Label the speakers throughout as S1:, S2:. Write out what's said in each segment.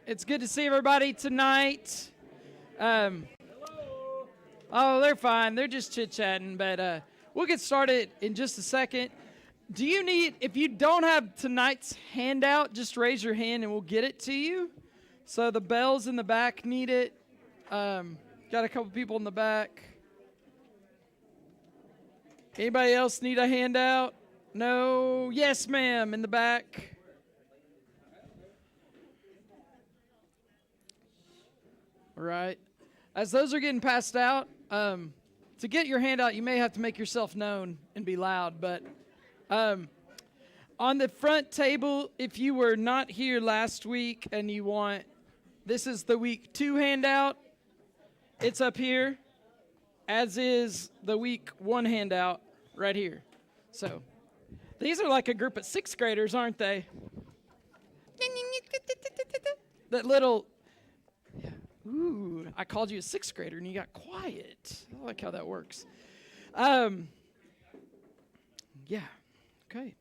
S1: It's good to see everybody tonight. Oh, they're fine. They're just chit-chatting, but we'll get started in just a second. If you don't have tonight's handout, just raise your hand and we'll get it to you. So the bells in the back need it. Got a couple people in the back. Anybody else need a handout? No? Yes, ma'am, in the back. All right. As those are getting passed out, to get your handout, you may have to make yourself known and be loud. But on the front table, if you were not here last week and you want, this is the week 2 handout. It's up here, as is the week 1 handout right here. So these are like a group of 6th graders, aren't they? That little... Ooh, I called you a 6th grader and you got quiet. I like how that works. Yeah, okay.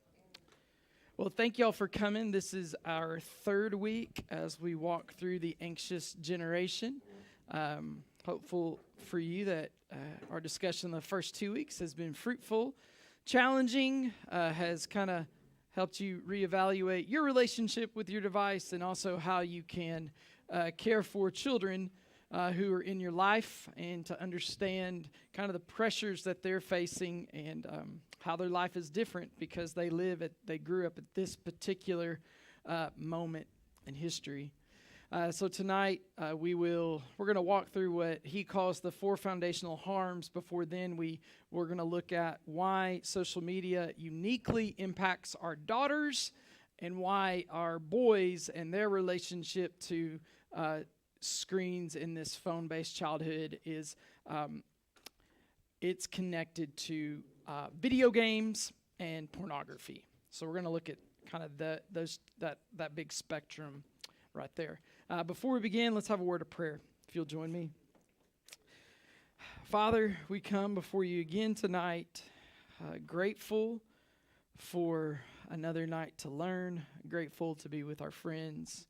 S1: Well, thank y'all for coming. This is our 3rd week as we walk through the anxious generation. Hopeful for you that our discussion the first 2 weeks has been fruitful, challenging, has kind of helped you reevaluate your relationship with your device and also how you can care for children who are in your life and to understand kind of the pressures that they're facing and how their life is different because they grew up at this particular moment in history. So tonight we're going to walk through what he calls the 4 foundational harms. Before then, we're going to look at why social media uniquely impacts our daughters and why our boys and their relationship to screens in this phone-based childhood is it's connected to video games and pornography. So we're going to look at kind of that big spectrum right there. Before we begin, let's have a word of prayer, if you'll join me. Father, we come before you again tonight, grateful for another night to learn, grateful to be with our friends.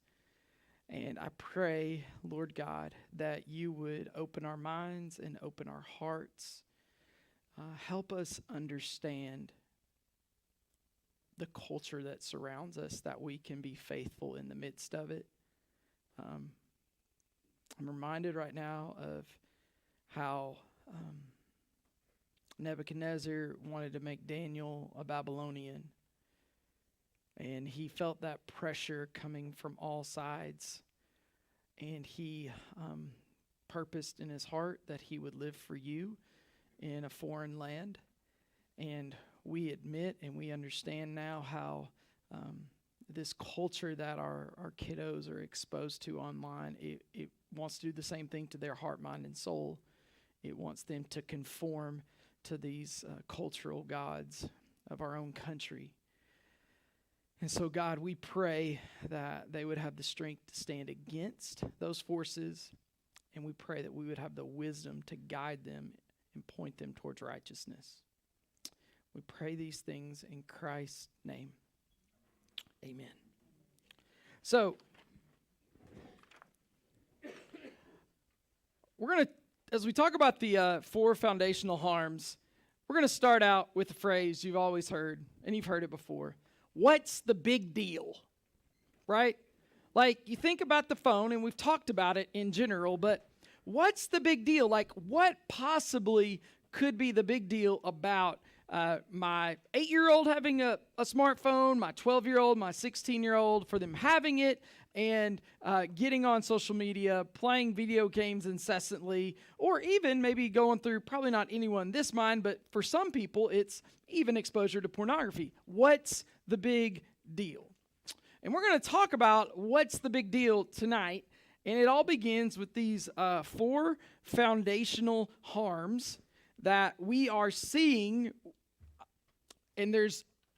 S1: And I pray, Lord God, that you would open our minds and open our hearts. Help us understand the culture that surrounds us, that we can be faithful in the midst of it. I'm reminded right now of how Nebuchadnezzar wanted to make Daniel a Babylonian. And he felt that pressure coming from all sides. And he purposed in his heart that he would live for you in a foreign land. And we admit and we understand now how this culture that our kiddos are exposed to online, it wants to do the same thing to their heart, mind, and soul. It wants them to conform to these cultural gods of our own country. And so, God, we pray that they would have the strength to stand against those forces, and we pray that we would have the wisdom to guide them and point them towards righteousness. We pray these things in Christ's name. Amen. So, we're going to, as we talk about the 4 foundational harms, we're going to start out with a phrase you've always heard, and you've heard it before. What's the big deal, right? Like, you think about the phone, and we've talked about it in general, but what's the big deal? Like, what possibly could be the big deal about my 8-year-old having a smartphone, my 12-year-old, my 16-year-old, for them having it, and getting on social media, playing video games incessantly, or even maybe going through, probably not anyone this mind, but for some people, it's even exposure to pornography. What's the big deal? And we're going to talk about what's the big deal tonight, and it all begins with these 4 foundational harms that we are seeing, and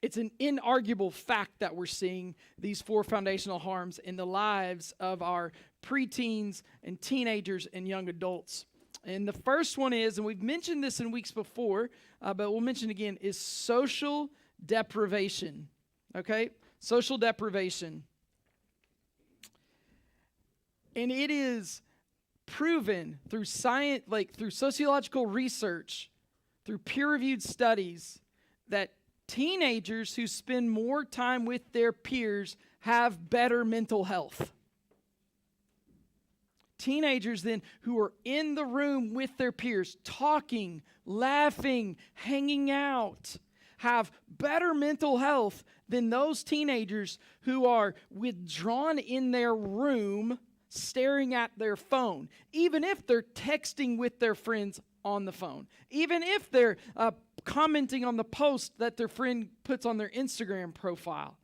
S1: it's an inarguable fact that we're seeing these 4 foundational harms in the lives of our preteens and teenagers and young adults. And the first one is, and we've mentioned this in weeks before, but we'll mention again, is social deprivation. Okay? Social deprivation. And it is proven through science, like through sociological research, through peer-reviewed studies, that teenagers who spend more time with their peers have better mental health. Teenagers then who are in the room with their peers, talking, laughing, hanging out, have better mental health than those teenagers who are withdrawn in their room, staring at their phone, even if they're texting with their friends on the phone, even if they're commenting on the post that their friend puts on their Instagram profile.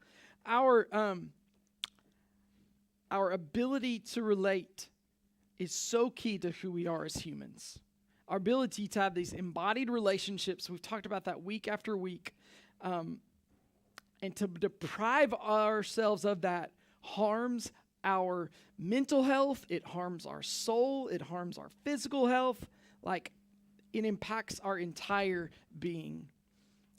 S1: Our ability to relate is so key to who we are as humans. Our ability to have these embodied relationships, we've talked about that week after week, and to deprive ourselves of that harms our mental health, it harms our soul, it harms our physical health, like it impacts our entire being.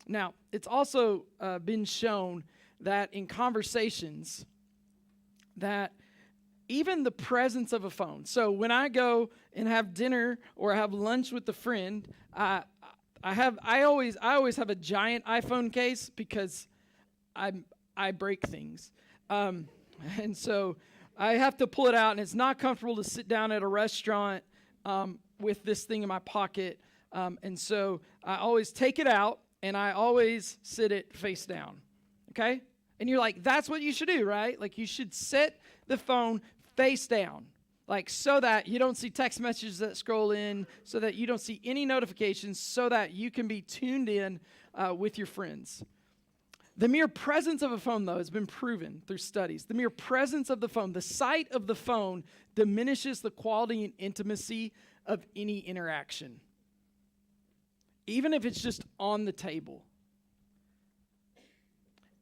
S1: Now, it's also been shown that in conversations that even the presence of a phone. So when I go and have dinner or have lunch with a friend, I always have a giant iPhone case because I break things, and so I have to pull it out, and it's not comfortable to sit down at a restaurant with this thing in my pocket, and so I always take it out and I always sit it face down. Okay, and you're like, that's what you should do, right? Like you should set the phone face down, like so that you don't see text messages that scroll in, so that you don't see any notifications, so that you can be tuned in with your friends. The mere presence of a phone, though, has been proven through studies. The mere presence of the phone, the sight of the phone, diminishes the quality and intimacy of any interaction, even if it's just on the table.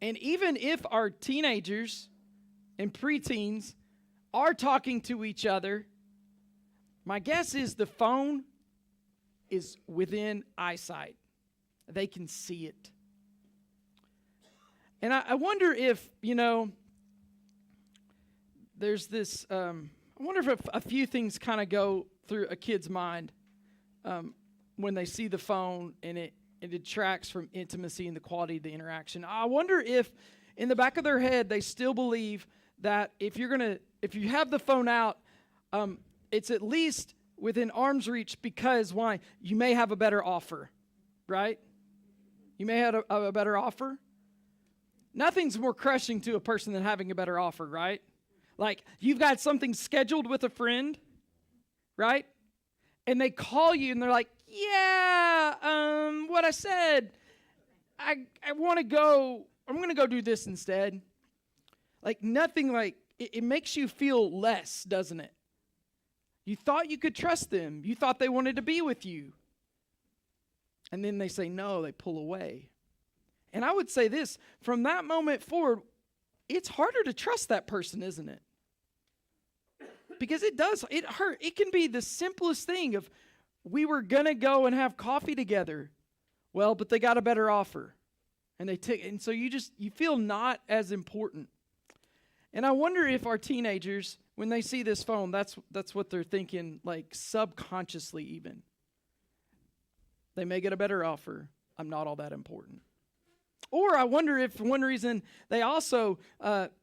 S1: And even if our teenagers and preteens are talking to each other, my guess is the phone is within eyesight. They can see it. And I wonder if, there's this, I wonder if a few things kind of go through a kid's mind when they see the phone and it detracts from intimacy and the quality of the interaction. I wonder if in the back of their head they still believe that if you have the phone out, it's at least within arm's reach because why? You may have a better offer, right? You may have a better offer. Nothing's more crushing to a person than having a better offer, right? Like you've got something scheduled with a friend, right? And they call you and they're like, yeah, what I said, I want to go, I'm going to go do this instead. Like nothing like, it makes you feel less, doesn't it? You thought you could trust them. You thought they wanted to be with you. And then they say no, they pull away. And I would say this, from that moment forward, it's harder to trust that person, isn't it? Because it hurt. It can be the simplest thing of, we were going to go and have coffee together. Well, but they got a better offer. And so you feel not as important. And I wonder if our teenagers, when they see this phone, that's what they're thinking, like subconsciously even. They may get a better offer. I'm not all that important. Or I wonder if one reason they also,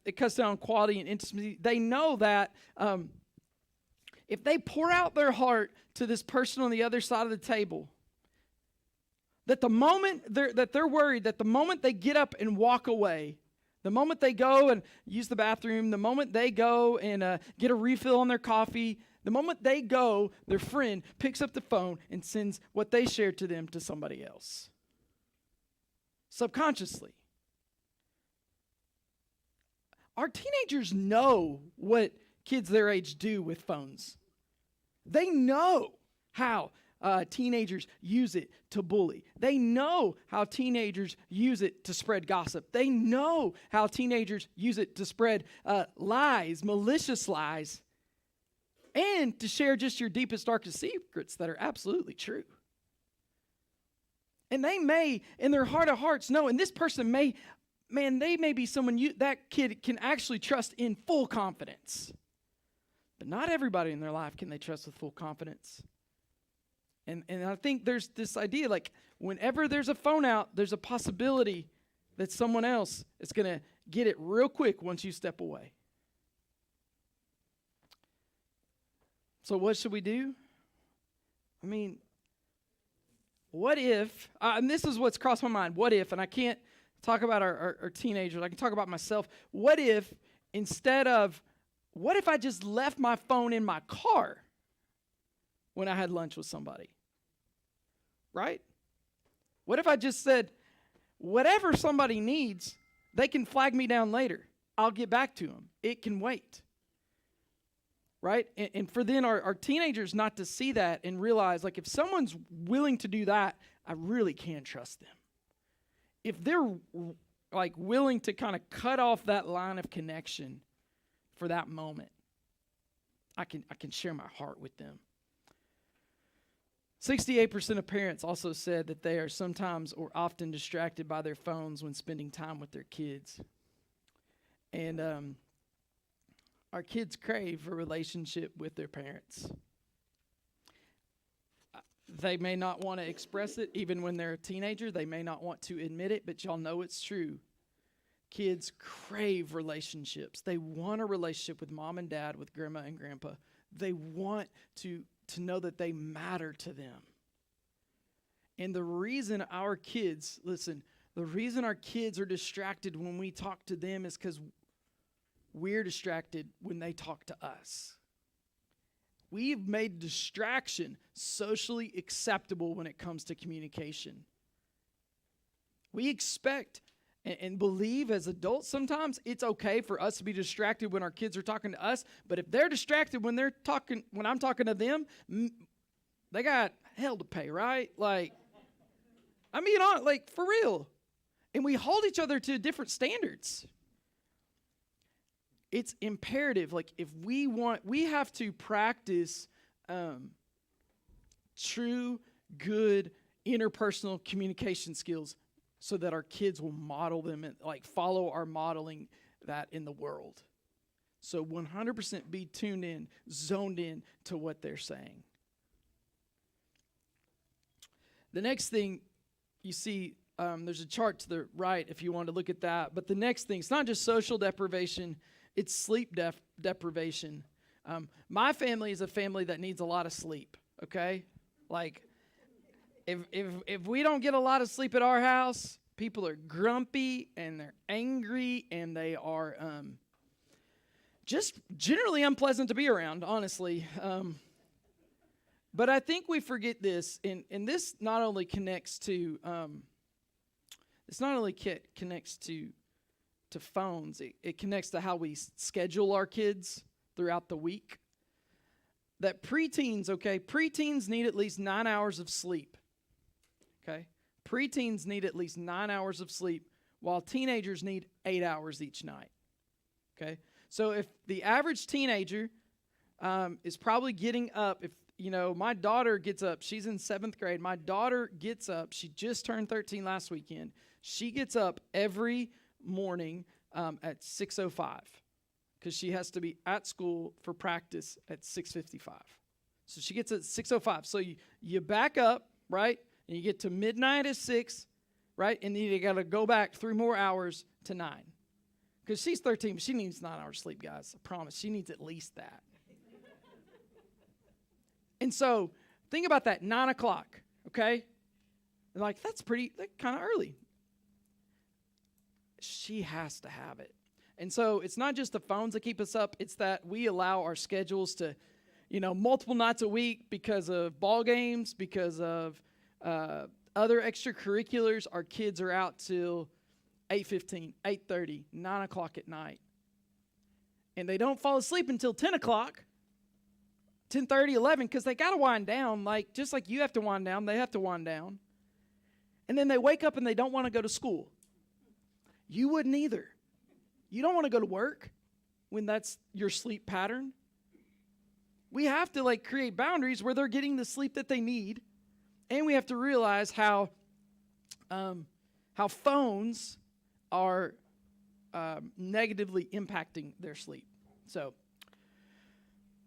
S1: it cuts down on quality and intimacy, they know that if they pour out their heart to this person on the other side of the table, that the moment they're worried, that the moment they get up and walk away, the moment they go and use the bathroom, the moment they go and get a refill on their coffee, the moment they go, their friend picks up the phone and sends what they shared to them to somebody else. Subconsciously. Our teenagers know what kids their age do with phones. They know how teenagers use it to bully. They know how teenagers use it to spread gossip. They know how teenagers use it to spread lies, malicious lies, and to share just your deepest, darkest secrets that are absolutely true. And they may, in their heart of hearts, know, and this person may be someone that kid can actually trust in full confidence. But not everybody in their life can they trust with full confidence. And I think there's this idea, like, whenever there's a phone out, there's a possibility that someone else is going to get it real quick once you step away. So what should we do? I mean, what if, and this is what's crossed my mind, what if, and I can't talk about our teenagers, I can talk about myself, what if I just left my phone in my car when I had lunch with somebody? Right? What if I just said, whatever somebody needs, they can flag me down later. I'll get back to them. It can wait. Right? And for then our teenagers not to see that and realize, like, if someone's willing to do that, I really can trust them. If they're like willing to kind of cut off that line of connection for that moment, I can share my heart with them. 68% of parents also said that they are sometimes or often distracted by their phones when spending time with their kids. And our kids crave a relationship with their parents. They may not want to express it even when they're a teenager. They may not want to admit it, but y'all know it's true. Kids crave relationships. They want a relationship with mom and dad, with grandma and grandpa. They want to know that they matter to them. And the reason our kids are distracted when we talk to them is because we're distracted when they talk to us. We've made distraction socially acceptable when it comes to communication. We expect and believe as adults sometimes it's okay for us to be distracted when our kids are talking to us, but if they're distracted when I'm talking to them, they got hell to pay, right? Like, I mean, like, for real. And we hold each other to different standards. It's imperative, like, if we have to practice true, good, interpersonal communication skills so that our kids will model them and, like, follow our modeling that in the world. So 100% be tuned in, zoned in to what they're saying. The next thing you see, there's a chart to the right if you want to look at that. But the next thing, it's not just social deprivation, it's sleep deprivation. My family is a family that needs a lot of sleep, okay? Like, if we don't get a lot of sleep at our house, people are grumpy and they're angry and they are just generally unpleasant to be around, honestly. But I think we forget this, and this not only connects to connects to phones. It connects to how we schedule our kids throughout the week. That preteens need at least 9 hours of sleep. Okay? Preteens need at least 9 hours of sleep, while teenagers need 8 hours each night. Okay? So if the average teenager is probably getting up, my daughter gets up, she's in 7th grade. My daughter gets up, she just turned 13 last weekend. She gets up every morning at 6:05 because she has to be at school for practice at 6:55. So she gets at 6:05. So you back up, right? And you get to midnight at 6, right? And then you got to go back 3 more hours to 9. Because she's 13, but she needs 9 hours sleep, guys. I promise. She needs at least that. And so think about that, 9 o'clock, okay? And like, that's kind of early. She has to have it. And so it's not just the phones that keep us up, it's that we allow our schedules to, multiple nights a week because of ball games, because of other extracurriculars. Our kids are out till 8:15, 8:30, 9 o'clock at night. And they don't fall asleep until 10 o'clock, 10:30, 11, because they got to wind down. Like, just like you have to wind down, they have to wind down. And then they wake up and they don't want to go to school. You wouldn't either. You don't want to go to work when that's your sleep pattern. We have to create boundaries where they're getting the sleep that they need, and we have to realize how phones are negatively impacting their sleep. So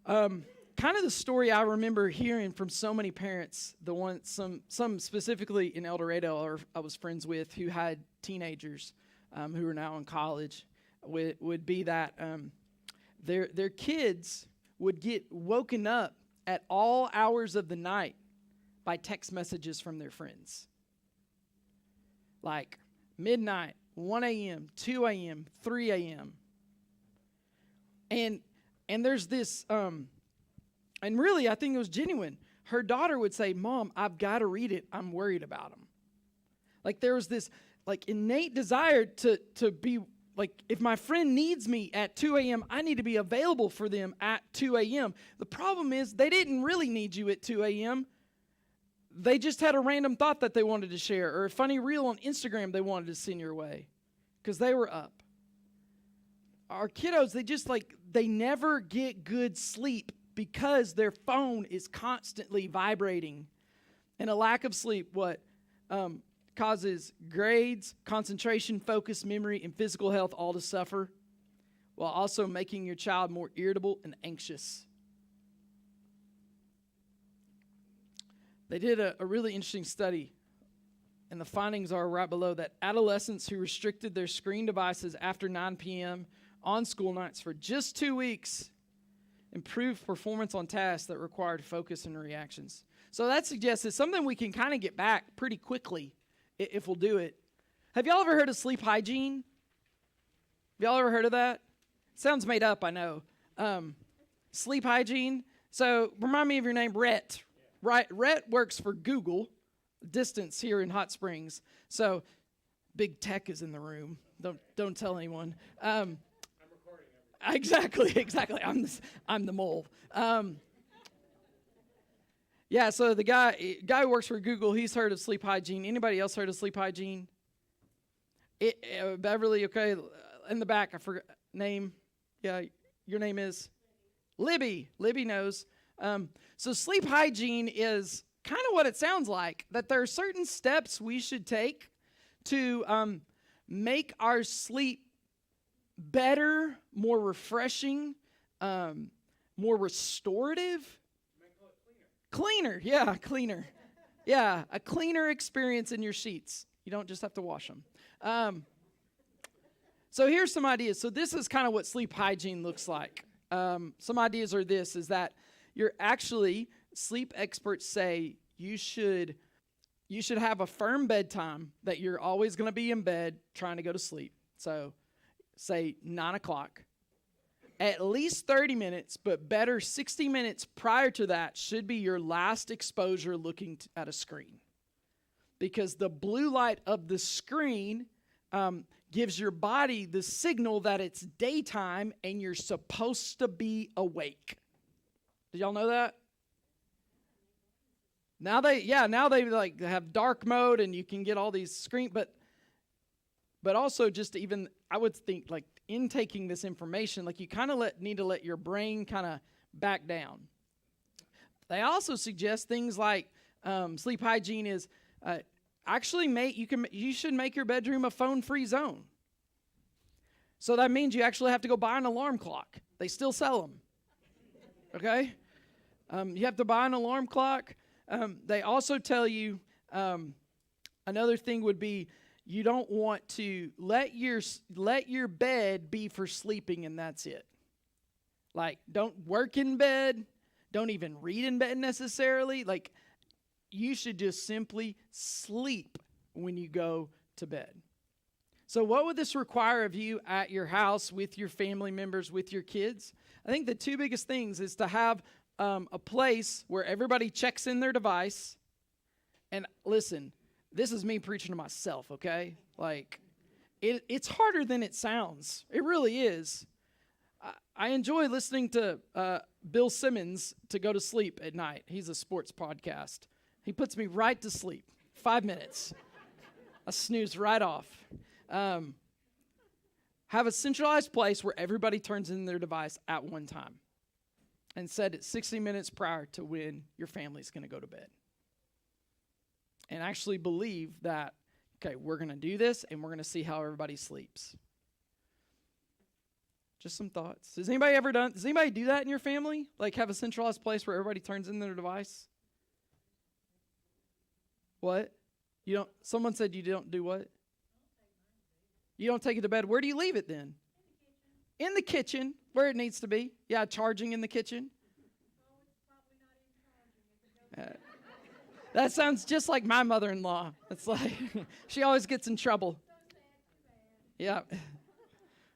S1: Kind of the story I remember hearing from so many parents, some specifically in El Dorado I was friends with who had teenagers who are now in college, would be that their kids would get woken up at all hours of the night by text messages from their friends. Like midnight, 1 a.m., 2 a.m., 3 a.m. And there's this, and really I think it was genuine. Her daughter would say, "Mom, I've got to read it. I'm worried about him." Like there was this like innate desire to be like, if my friend needs me at 2 a.m., I need to be available for them at 2 a.m. The problem is they didn't really need you at 2 a.m. They just had a random thought that they wanted to share, or a funny reel on Instagram they wanted to send your way because they were up. Our kiddos, they never get good sleep because their phone is constantly vibrating. And a lack of sleep, causes grades, concentration, focus, memory, and physical health all to suffer, while also making your child more irritable and anxious. They did a really interesting study, and the findings are right below that adolescents who restricted their screen devices after 9 p.m. on school nights for just 2 weeks improved performance on tasks that required focus and reactions. So that suggests it's something we can kind of get back pretty quickly if we'll do it. Have y'all ever heard of sleep hygiene? Have y'all ever heard of that? Sounds made up, I know. Sleep hygiene. So remind me of your name, Rhett. Right, Rhett works for Google Distance here in Hot Springs. So big tech is in the room. Don't tell anyone. I'm recording everything. Exactly. I'm the mole. Yeah, so the guy who works for Google, he's heard of sleep hygiene. Anybody else heard of sleep hygiene? Beverly, okay, in the back, I forgot name. Yeah, your name is? Libby. Libby knows. So sleep hygiene is kind of what it sounds like, that there are certain steps we should take to make our sleep better, more refreshing, more restorative. Cleaner. Yeah, a cleaner experience in your sheets. You don't just have to wash them. So here's some ideas. So this is kind of what sleep hygiene looks like. Some ideas are is that you're actually, sleep experts say you should have a firm bedtime, that you're always going to be in bed trying to go to sleep. So say 9 o'clock. At least 30 minutes, but better 60 minutes prior to that should be your last exposure looking at a screen. Because the blue light of the screen gives your body the signal that it's daytime and you're supposed to be awake. Did y'all know that? Now they like have dark mode and you can get all these screen, but also just even, I would think, like, intaking this information, like, you kind of need to let your brain kind of back down. They also suggest things like sleep hygiene is actually you should make your bedroom a phone-free zone. So that means you actually have to go buy an alarm clock. They still sell them. Okay? You have to buy an alarm clock. They also tell you another thing would be, you don't want to let your bed be for sleeping and that's it. Like, don't work in bed. Don't even read in bed necessarily. Like, you should just simply sleep when you go to bed. So what would this require of you at your house, with your family members, with your kids? I think the two biggest things is to have a place where everybody checks in their device. And listen, this is me preaching to myself, okay? Like, it's harder than it sounds. It really is. I enjoy listening to Bill Simmons to go to sleep at night. He's a sports podcast. He puts me right to sleep. 5 minutes. I snooze right off. Have a centralized place where everybody turns in their device at one time. And set it 60 minutes prior to when your family's going to go to bed. And actually believe that, okay, we're going to do this and we're going to see how everybody sleeps. Just some thoughts. Does anybody do that in your family? Like have a centralized place where everybody turns in their device? What? Someone said you don't do what? You don't take it to bed. Where do you leave it then? In the kitchen, where it needs to be. Yeah, charging in the kitchen. That sounds just like my mother-in-law. It's like she always gets in trouble. Yeah.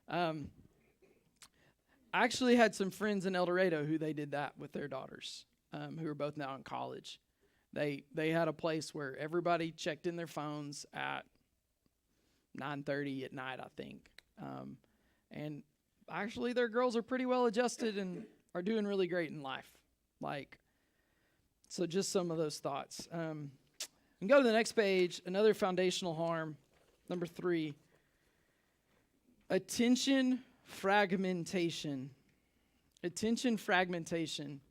S1: I actually had some friends in El Dorado who they did that with their daughters, who are both now in college. They had a place where everybody checked in their phones at 9:30 at night, I think. And actually, their girls are pretty well adjusted and are doing really great in life. So just some of those thoughts. And go to the next page. Another foundational harm, number 3. Attention fragmentation. Attention fragmentation.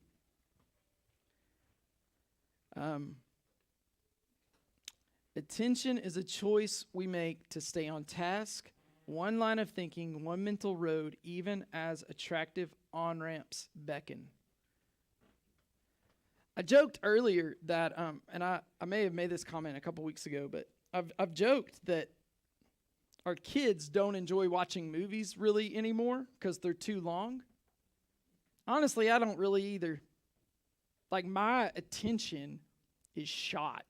S1: Attention is a choice we make to stay on task, one line of thinking, one mental road, even as attractive on-ramps beckon. I joked earlier that, and I may have made this comment a couple weeks ago, but I've joked that our kids don't enjoy watching movies really anymore because they're too long. Honestly, I don't really either. Like, my attention is shot.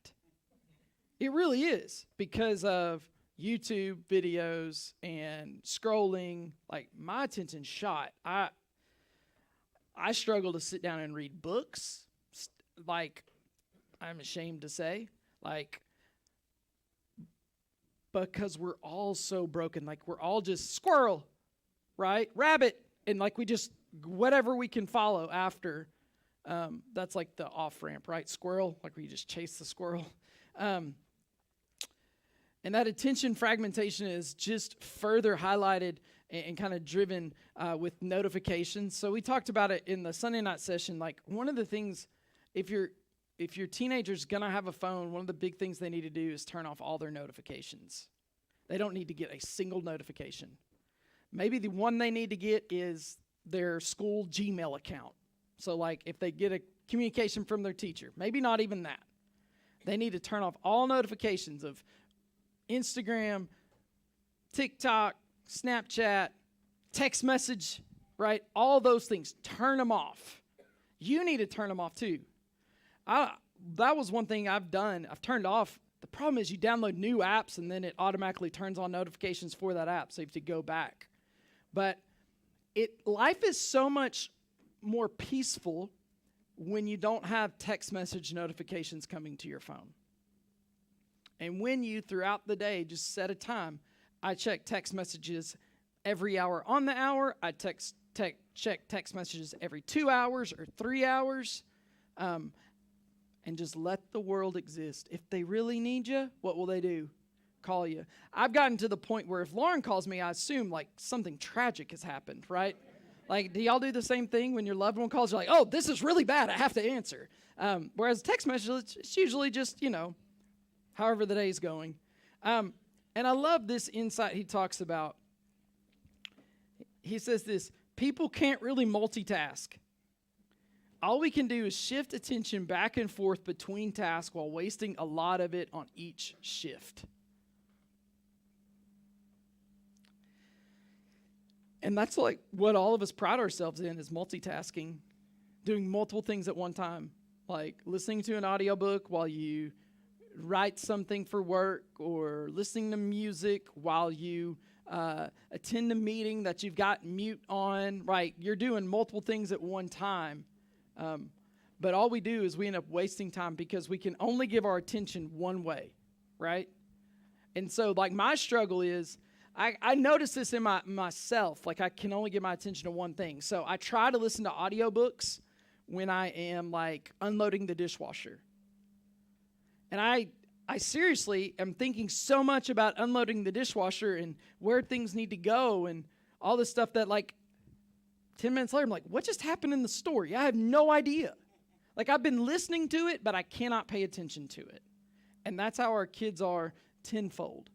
S1: It really is because of YouTube videos and scrolling. Like, my attention's shot. I struggle to sit down and read books. Like, I'm ashamed to say, like, because we're all so broken. Like, we're all just squirrel, right? Rabbit. And like, we just, whatever we can follow after. That's like the off ramp, right? Squirrel, like we just chase the squirrel. And that attention fragmentation is just further highlighted and kind of driven with notifications. So we talked about it in the Sunday night session. Like, one of the things, if your teenager's gonna have a phone, one of the big things they need to do is turn off all their notifications. They don't need to get a single notification. Maybe the one they need to get is their school Gmail account. So like if they get a communication from their teacher, maybe not even that. They need to turn off all notifications of Instagram, TikTok, Snapchat, text message, right? All those things, turn them off. You need to turn them off too. That was one thing I've done. I've turned off. The problem is you download new apps and then it automatically turns on notifications for that app, so you have to go back. But life is so much more peaceful when you don't have text message notifications coming to your phone. And when you, throughout the day, just set a time. I check text messages every hour on the hour. I check text messages every 2 hours or 3 hours. And just let the world exist. If they really need you, what will they do? Call you. I've gotten to the point where if Lauren calls me, I assume like something tragic has happened, right? Like, do y'all do the same thing when your loved one calls? You're like, oh, this is really bad. I have to answer. Whereas text message, it's usually just, however the day's going. And I love this insight he talks about. He says this: people can't really multitask. All we can do is shift attention back and forth between tasks while wasting a lot of it on each shift. And that's like what all of us pride ourselves in, is multitasking, doing multiple things at one time, like listening to an audiobook while you write something for work, or listening to music while you attend a meeting that you've got mute on, right? You're doing multiple things at one time. But all we do is we end up wasting time because we can only give our attention one way, right? And so, like, my struggle is, I notice this in myself. Like, I can only give my attention to one thing. So I try to listen to audiobooks when I am, like, unloading the dishwasher. And I seriously am thinking so much about unloading the dishwasher and where things need to go and all this stuff that, like, 10 minutes later, I'm like, what just happened in the story? I have no idea. Like, I've been listening to it, but I cannot pay attention to it. And that's how our kids are tenfold.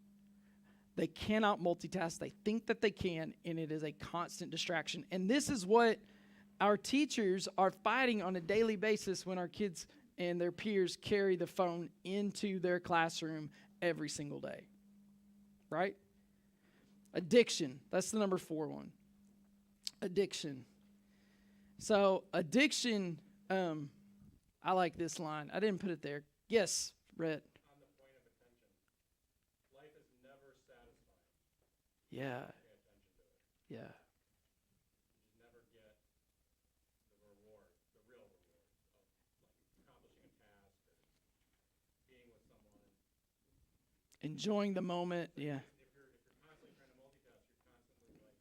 S1: They cannot multitask. They think that they can, and it is a constant distraction. And this is what our teachers are fighting on a daily basis when our kids and their peers carry the phone into their classroom every single day. Right? Addiction. That's the number 4 one. Addiction. So addiction, I like this line. I didn't put it there. Yes, Rhett.
S2: On the point of attention, life is never satisfying.
S1: Yeah.
S2: Pay attention to it.
S1: Yeah.
S2: You never get the reward, the real reward of like accomplishing a task or being with someone.
S1: Enjoying the moment. Yeah.
S2: If you're constantly trying to multitask, you're constantly like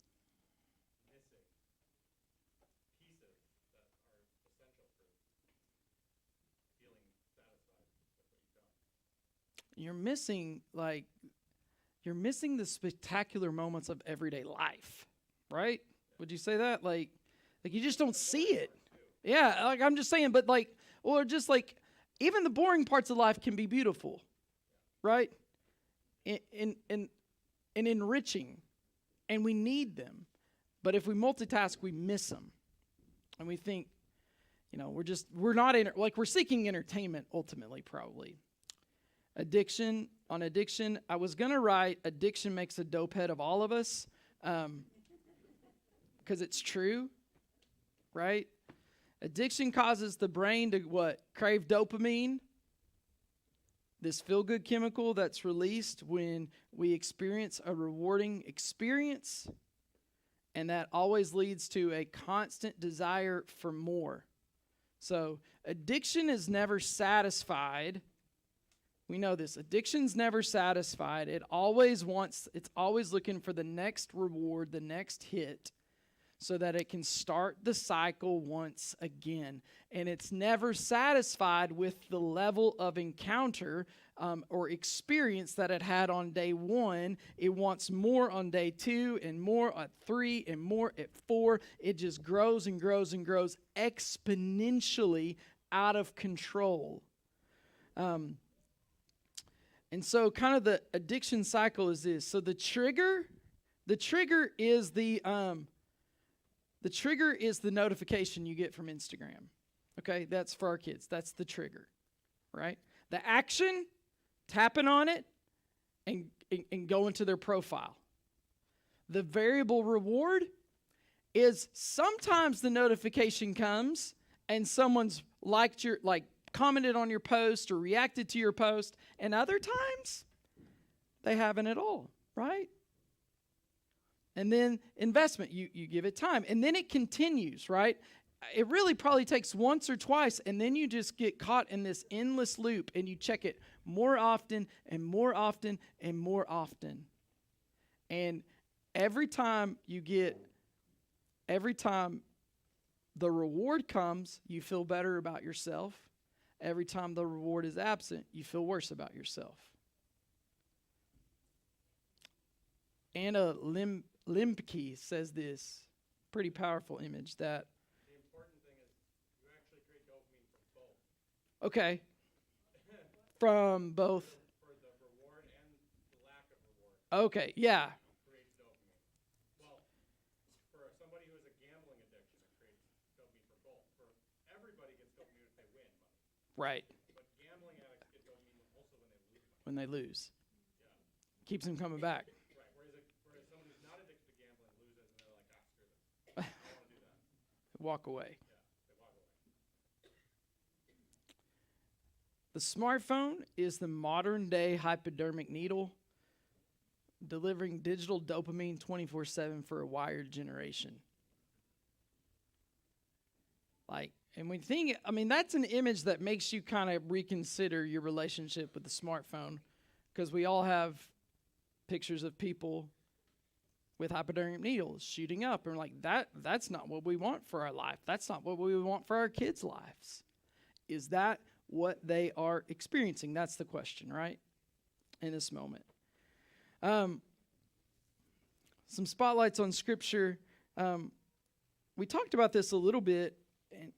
S2: missing pieces that are essential for feeling satisfied with what you've done.
S1: You're missing the spectacular moments of everyday life, right? Would you say that? Like you just don't see it. Yeah, like I'm just saying, but like, or just like, even the boring parts of life can be beautiful, right? And enriching, and we need them. But if we multitask, we miss them, and we think, we're seeking entertainment ultimately, probably. Addiction. On addiction, I was going to write, addiction makes a dopehead of all of us, because it's true, right? Addiction causes the brain to what? Crave dopamine, this feel-good chemical that's released when we experience a rewarding experience, and that always leads to a constant desire for more. So addiction is never satisfied. We know this. Addiction's never satisfied. It's always looking for the next reward, the next hit, so that it can start the cycle once again. And it's never satisfied with the level of encounter or experience that it had on day 1. It wants more on day 2, and more at 3, and more at 4. It just grows and grows and grows exponentially out of control. And so kind of the addiction cycle is this. So the trigger is the notification you get from Instagram. Okay, that's for our kids. That's the trigger, right? The action, tapping on it and going to their profile. The variable reward is sometimes the notification comes and someone's commented on your post or reacted to your post, and other times they haven't at all, right? And then investment, you give it time, and then it continues, right? It really probably takes once or twice, and then you just get caught in this endless loop, and you check it more often and more often and more often. And every time the reward comes, you feel better about yourself. Every time the reward is absent, you feel worse about yourself. Anna Lembke says this pretty powerful image that
S2: The important thing is you actually create dopamine from both.
S1: Okay. From both.
S2: For the reward and the lack of reward.
S1: Okay, yeah.
S2: Creates dopamine. Well, for somebody who has a gambling addiction, it creates dopamine for both. For everybody gets dopamine if they win money.
S1: Right.
S2: But gambling addicts get dopamine also when they lose money.
S1: When they lose.
S2: Yeah.
S1: Keeps them coming back.
S2: Right. Whereas someone who's not addicted to gambling loses and they're like, screw this. I don't want to do that.
S1: Walk away.
S2: Yeah. They walk away.
S1: The smartphone is the modern day hypodermic needle, delivering digital dopamine 24/7 for a wired generation. And we think, that's an image that makes you kind of reconsider your relationship with the smartphone, because we all have pictures of people with hypodermic needles shooting up, and we're like, that's not what we want for our life. That's not what we want for our kids' lives. Is that what they are experiencing? That's the question, right? In this moment. Some spotlights on Scripture. We talked about this a little bit,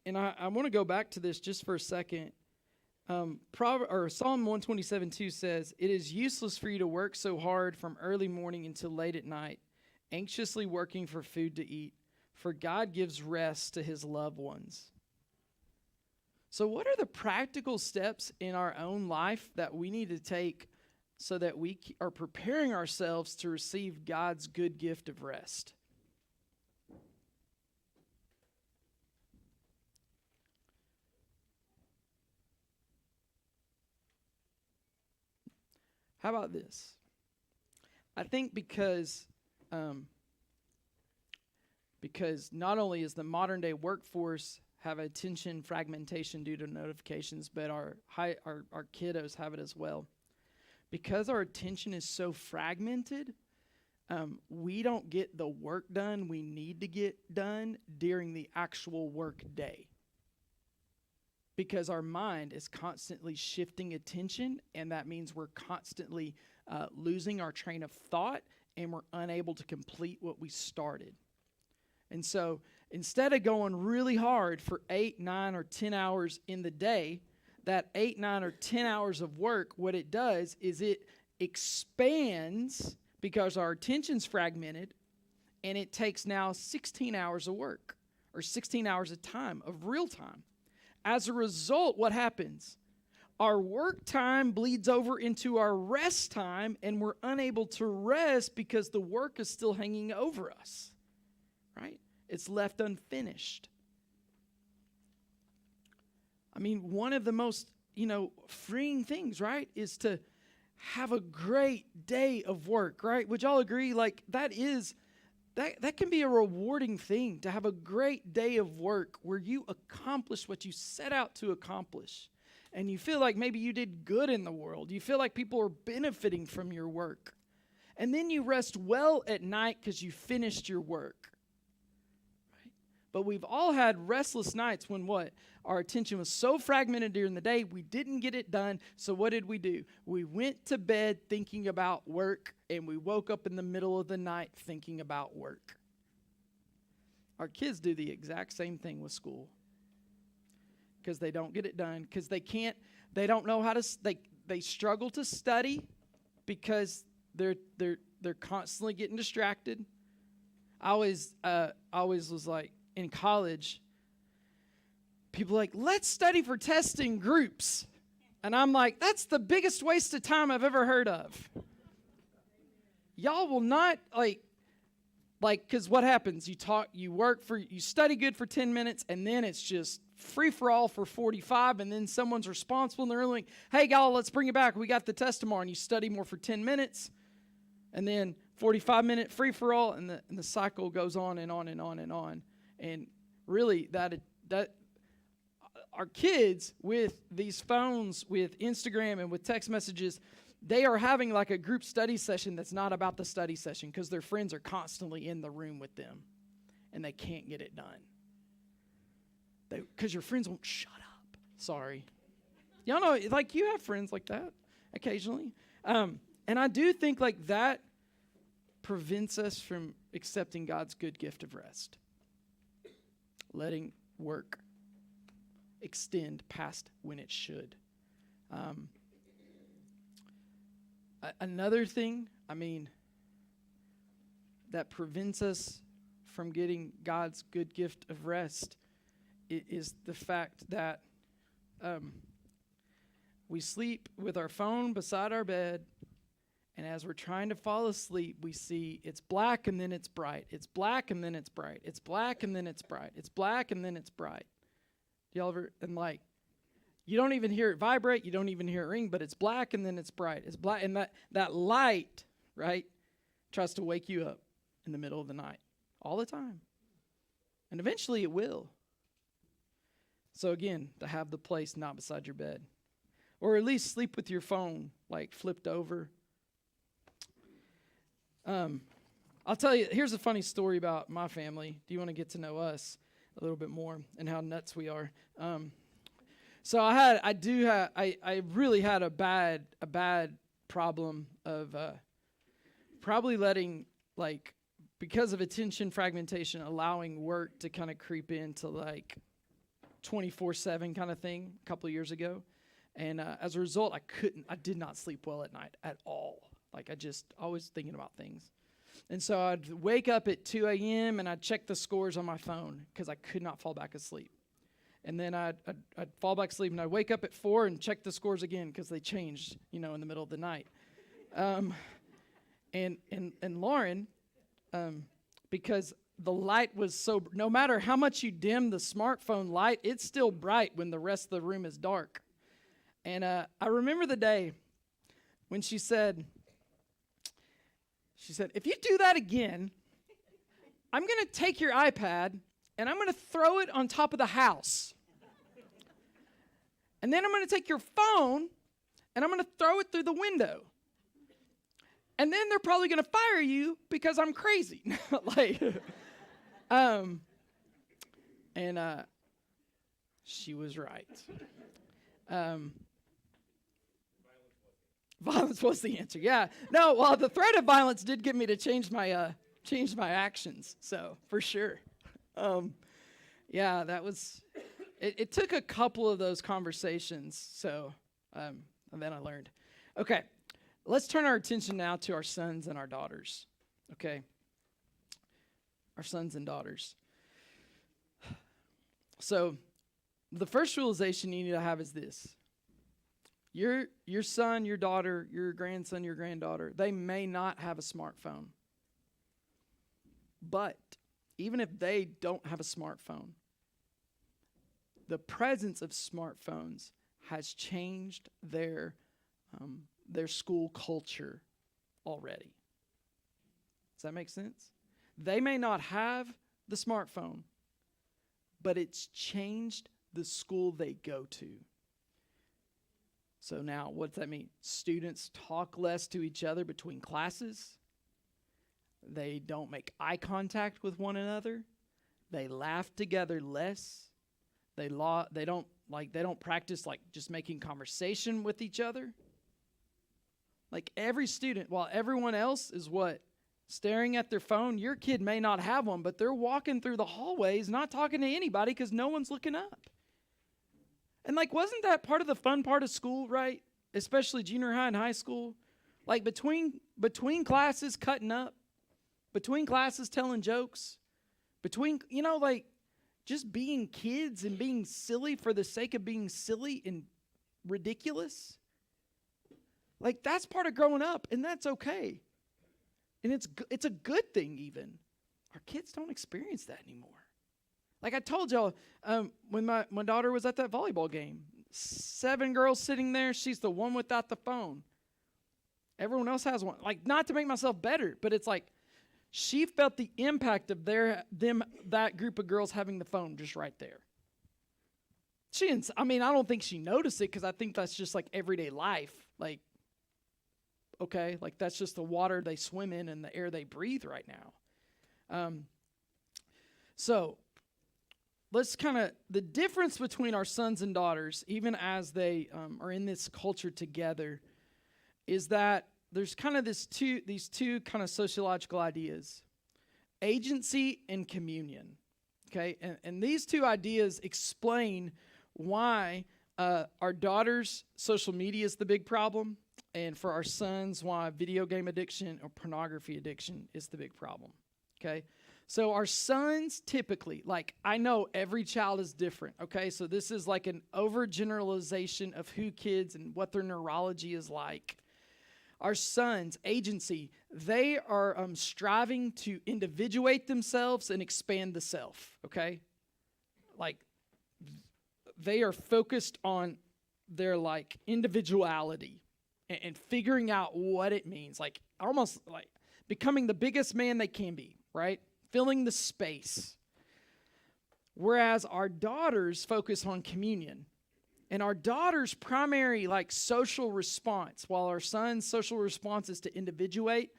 S1: and I want to go back to this just for a second. Psalm 127:2 says, "It is useless for you to work so hard from early morning until late at night, anxiously working for food to eat, for God gives rest to his loved ones." So what are the practical steps in our own life that we need to take so that we are preparing ourselves to receive God's good gift of rest? How about this? I think because not only is the modern day workforce have attention fragmentation due to notifications, but our kiddos have it as well. Because our attention is so fragmented, we don't get the work done we need to get done during the actual work day. Because our mind is constantly shifting attention, and that means we're constantly losing our train of thought, and we're unable to complete what we started. And so instead of going really hard for 8, 9, or 10 hours in the day, that 8, 9, or 10 hours of work, what it does is it expands because our attention's fragmented, and it takes now 16 hours of work, or 16 hours of time, of real time. As a result, what happens? Our work time bleeds over into our rest time, and we're unable to rest because the work is still hanging over us, right? It's left unfinished. I mean, one of the most, freeing things, right, is to have a great day of work, right? Would y'all agree? Like, that can be a rewarding thing, to have a great day of work where you accomplish what you set out to accomplish. And you feel like maybe you did good in the world. You feel like people are benefiting from your work. And then you rest well at night because you finished your work. Right? But we've all had restless nights when what? Our attention was so fragmented during the day, we didn't get it done. So what did we do? We went to bed thinking about work, and we woke up in the middle of the night thinking about work. Our kids do the exact same thing with school because they don't get it done, because they don't know how to, they struggle to study because they're constantly getting distracted. I always was like, in college, people are like, let's study for tests in groups. And I'm like, that's the biggest waste of time I've ever heard of. Y'all will not, because what happens? You study good for 10 minutes, and then it's just free-for-all for 45, and then someone's responsible, and they're like, hey, y'all, let's bring it back. We got the test tomorrow, and you study more for 10 minutes, and then 45-minute free-for-all, and the cycle goes on and on and on and on. And really, that our kids with these phones, with Instagram and with text messages, they are having like a group study session that's not about the study session because their friends are constantly in the room with them and they can't get it done. Because your friends won't shut up. Sorry. Y'all know, like, you have friends like that occasionally. And I do think like that prevents us from accepting God's good gift of rest. Letting work extend past when it should. Another thing, that prevents us from getting God's good gift of rest is the fact that we sleep with our phone beside our bed, and as we're trying to fall asleep, we see it's black and then it's bright. It's black and then it's bright. It's black and then it's bright. It's black and then it's bright. Y'all ever, you don't even hear it vibrate, you don't even hear it ring, but it's black and then it's bright. It's black, and that light, right, tries to wake you up in the middle of the night all the time. And eventually it will. So again, to have the place not beside your bed. Or at least sleep with your phone, like, flipped over. I'll tell you, here's a funny story about my family. Do you want to get to know us a little bit more and how nuts we are? So I really had a bad problem of probably letting, like, because of attention fragmentation, allowing work to kind of creep into like 24/7 kind of thing a couple of years ago. And as a result, I did not sleep well at night at all. Like I just always thinking about things. And so I'd wake up at 2 a.m. and I'd check the scores on my phone because I could not fall back asleep. And then I'd fall back asleep and I'd wake up at 4 and check the scores again because they changed, in the middle of the night. And Lauren, because the light was so, no matter how much you dim the smartphone light, it's still bright when the rest of the room is dark. And I remember the day when she said, if you do that again, I'm going to take your iPad and I'm going to throw it on top of the house. And then I'm going to take your phone and I'm going to throw it through the window. And then they're probably going to fire you because I'm crazy. She was right. Violence was the answer. Yeah. No, well, the threat of violence did get me to change my actions. So, for sure. Yeah, that was, it took a couple of those conversations. So, and then I learned. Okay. Let's turn our attention now to our sons and our daughters. Okay. Our sons and daughters. So, the first realization you need to have is this. Your son, your daughter, your grandson, your granddaughter, they may not have a smartphone. But even if they don't have a smartphone, the presence of smartphones has changed their school culture already. Does that make sense? They may not have the smartphone, but it's changed the school they go to. So now, what does that mean? Students talk less to each other between classes. They don't make eye contact with one another. They laugh together less. They don't practice just making conversation with each other. Like every student, while everyone else is staring at their phone, your kid may not have one, but they're walking through the hallways not talking to anybody because no one's looking up. And wasn't that part of the fun part of school, right? Especially junior high and high school? Between classes cutting up, between classes telling jokes, between, just being kids and being silly for the sake of being silly and ridiculous. That's part of growing up, and that's okay. And it's a good thing even. Our kids don't experience that anymore. I told y'all, when my daughter was at that volleyball game, 7 girls sitting there, she's the one without the phone. Everyone else has one. Not to make myself better, but it's she felt the impact of that group of girls having the phone just right there. She didn't, I don't think she noticed it because I think that's just everyday life. Okay, that's just the water they swim in and the air they breathe right now. So, let's the difference between our sons and daughters, even as they are in this culture together, is that there's these two sociological ideas, agency and communion. Okay, and these two ideas explain why our daughters' social media is the big problem, and for our sons, why video game addiction or pornography addiction is the big problem. Okay. So our sons typically, I know every child is different, okay? So this is an overgeneralization of who kids and what their neurology is like. Our sons, agency, they are striving to individuate themselves and expand the self, okay? They are focused on their individuality and figuring out what it means, almost becoming the biggest man they can be, right? Filling the space. Whereas our daughters focus on communion. And our daughters' primary social response, while our sons' social response is to individuate,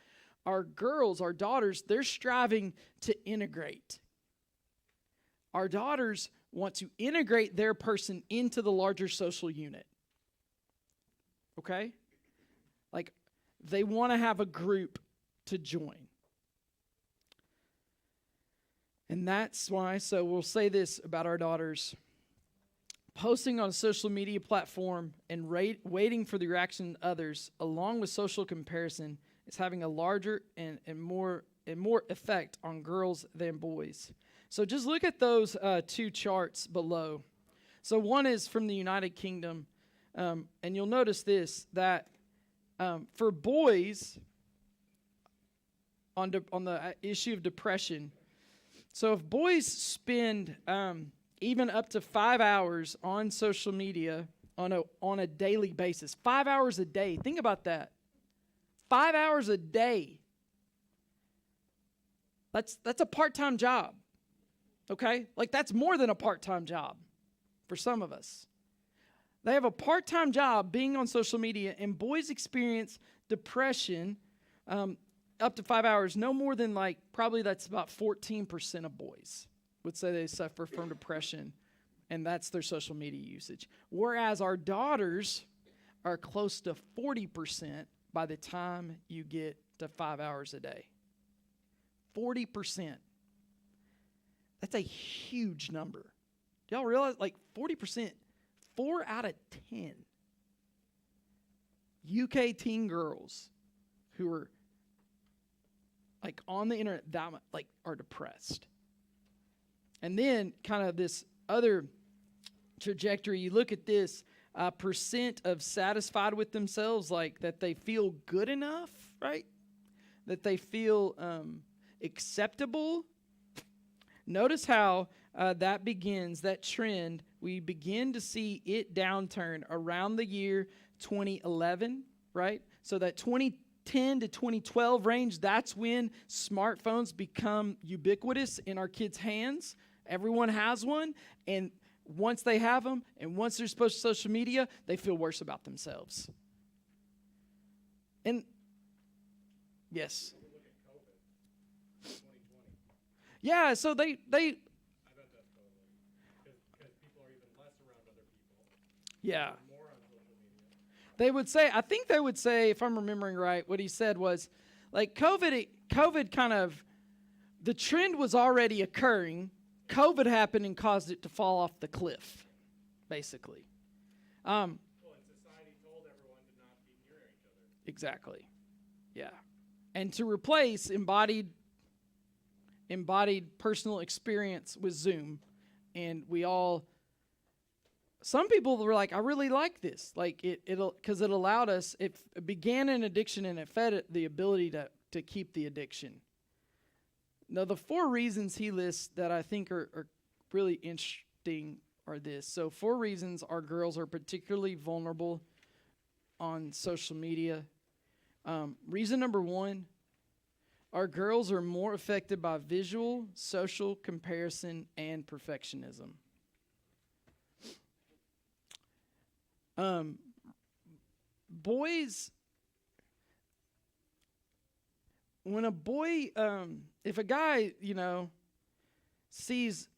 S1: our daughters, they're striving to integrate. Our daughters want to integrate their person into the larger social unit. Okay? They want to have a group to join. And that's why, so we'll say this about our daughters. posting on a social media platform and waiting for the reaction of others, along with social comparison, is having a larger and more effect on girls than boys. So just look at those two charts below. So one is from the United Kingdom, and you'll notice this, that for boys, on the issue of depression, so if boys spend even up to 5 hours on social media on a daily basis, 5 hours a day, think about that. 5 hours a day. That's a part-time job. Okay? Like, that's more than a part-time job for some of us. They have a part-time job being on social media, and boys experience depression up to 5 hours. No more than, like, probably that's about 14% of boys would say they suffer from depression, and that's their social media usage. Whereas our daughters are close to 40% by the time you get to 5 hours a day. 40%. That's a huge number. Do y'all realize, like, 40%, 4 out of 10 UK teen girls who are, like, on the internet that much, like, are depressed. And then kind of this other trajectory, you look at this percent of satisfied with themselves, like that they feel good enough, right? That they feel acceptable. Notice how that begins, that trend, we begin to see it downturn around the year 2011, right? So that 2010 to 2012 range, that's when smartphones become ubiquitous in our kids' hands. Everyone has one, and once they have them, and once they're exposed to social media, they feel worse about themselves. And, yes.
S2: Look at COVID, 2020.
S1: Yeah, so they
S2: I bet that's totally, because people are even less around other people.
S1: yeah.
S2: More on social media.
S1: They would say, I think they would say, if I'm remembering right, what he said was, like, COVID kind of, the trend was already occurring. COVID happened and caused it to fall off the cliff, basically.
S2: Well, and society told everyone to not be near each other.
S1: Exactly. Yeah. And to replace embodied personal experience with Zoom. And some people were like, I really like this. Like, because it allowed us, it began an addiction and it fed it the ability to keep the addiction. Now, the 4 reasons he lists that I think are really interesting are this. So 4 reasons our girls are particularly vulnerable on social media. Reason number 1, our girls are more affected by visual, social comparison, and perfectionism. Boys, when a boy, if a guy, sees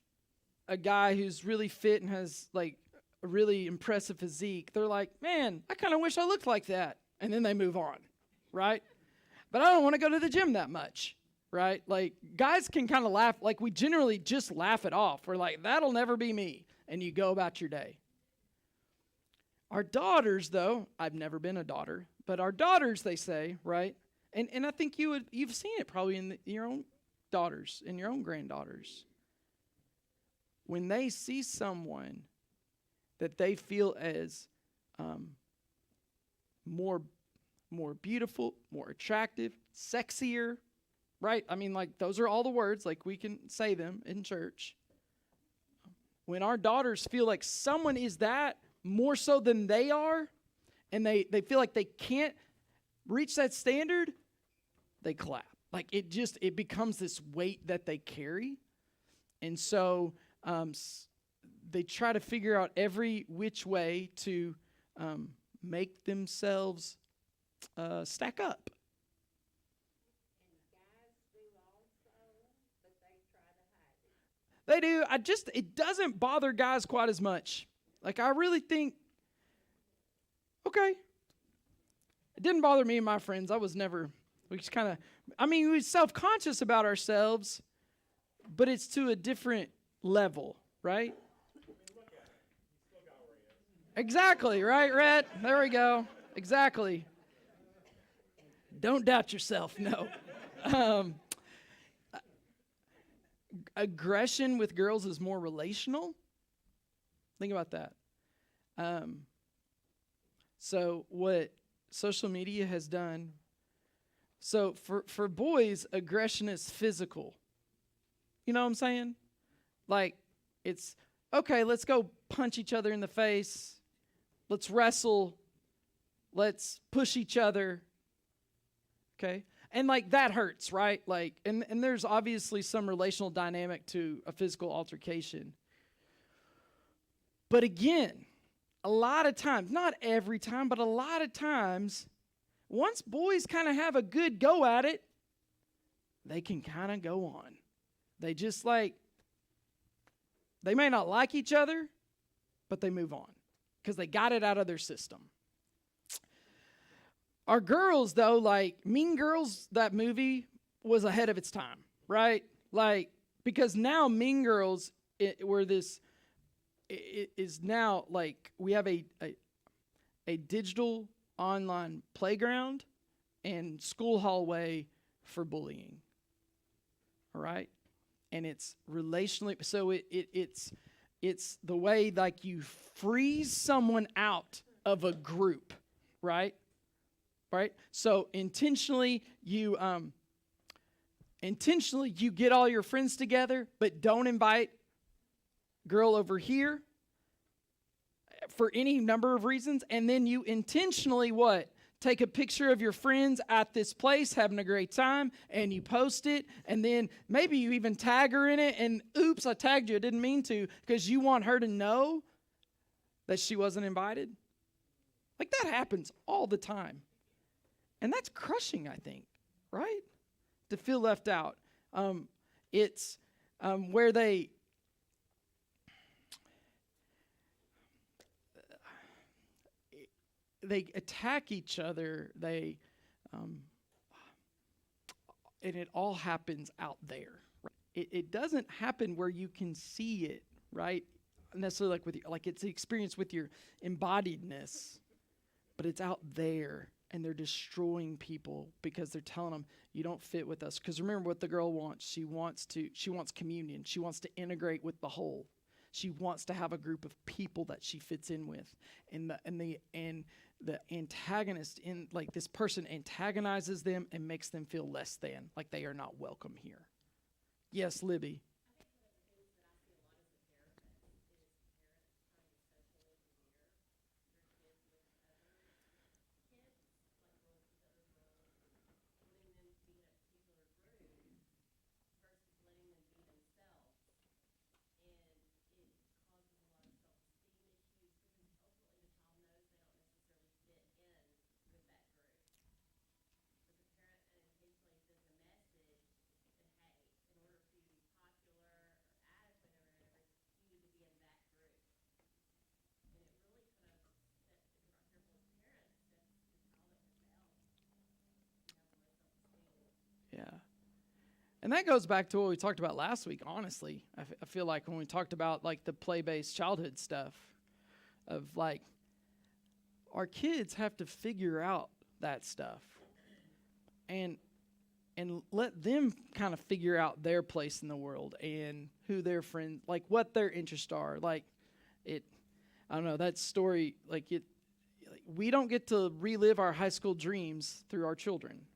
S1: a guy who's really fit and has, like, a really impressive physique, they're like, man, I kind of wish I looked like that. And then they move on, right? But I don't want to go to the gym that much, right? Like, guys can kind of laugh, like, we generally just laugh it off. We're like, that'll never be me. And you go about your day. Our daughters, though, I've never been a daughter, but our daughters, they say, right? And I think you've seen it probably in your own daughters and your own granddaughters. When they see someone that they feel as more beautiful, more attractive, sexier, right? I mean, like, those are all the words, like, we can say them in church. When our daughters feel like someone is that more so than they are, and they feel like they can't reach that standard, they clap. Like, it becomes this weight that they carry. And so they try to figure out every which way to make themselves stack up.
S3: And guys do also, but they try to hide it.
S1: They do. It doesn't bother guys quite as much. Like, I really think, okay. It didn't bother me and my friends. We just kind of, we were self-conscious about ourselves, but it's to a different level, right?
S2: I mean, look at it. You still got
S1: Exactly, right, Rhett? There we go. Exactly. Don't doubt yourself, no. Um, Aggression with girls is more relational. Think about that. Um, so what social media has done, so for boys, aggression is physical. You know what I'm saying? Like, it's, okay, let's go punch each other in the face. Let's wrestle. Let's push each other. Okay? And like that hurts, right? Like, and there's obviously some relational dynamic to a physical altercation. But again, a lot of times, not every time, but a lot of times, once boys kind of have a good go at it, they can kind of go on. They just like, they may not like each other, but they move on because they got it out of their system. Our girls, though, like Mean Girls, that movie was ahead of its time, right? Like, because now Mean Girls, is now like we have a digital online playground and school hallway for bullying. All right? And it's relationally, so it's the way like you freeze someone out of a group, right? Right? So intentionally you get all your friends together, but don't invite girl over here for any number of reasons. And then you intentionally what? Take a picture of your friends at this place having a great time, and you post it, and then maybe you even tag her in it, and oops, I tagged you. I didn't mean to, because you want her to know that she wasn't invited. Like that happens all the time. And that's crushing, I think, right? To feel left out. It's where they attack each other. And it all happens out there. Right? It doesn't happen where you can see it, right? Necessarily like with like it's the experience with your embodiedness, but it's out there. And they're destroying people because they're telling them you don't fit with us. Because remember what the girl wants. She wants communion. She wants to integrate with the whole. She wants to have a group of people that she fits in with. And the antagonist in like this person antagonizes them and makes them feel less than, like they are not welcome here. Yes, Libby. Yeah. And that goes back to what we talked about last week, honestly. I feel like when we talked about like the play-based childhood stuff of like our kids have to figure out that stuff and let them kind of figure out their place in the world and who their friends, like what their interests are. Like I don't know, that story, we don't get to relive our high school dreams through our children.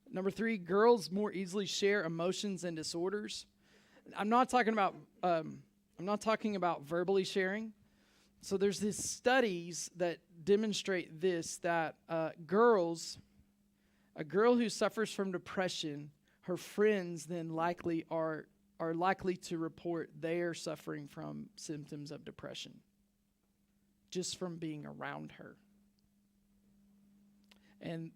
S1: Number 3, girls more easily share emotions and disorders. I'm not talking about verbally sharing. So there's these studies that demonstrate this, that a girl who suffers from depression, her friends then likely are likely to report they are suffering from symptoms of depression just from being around her. And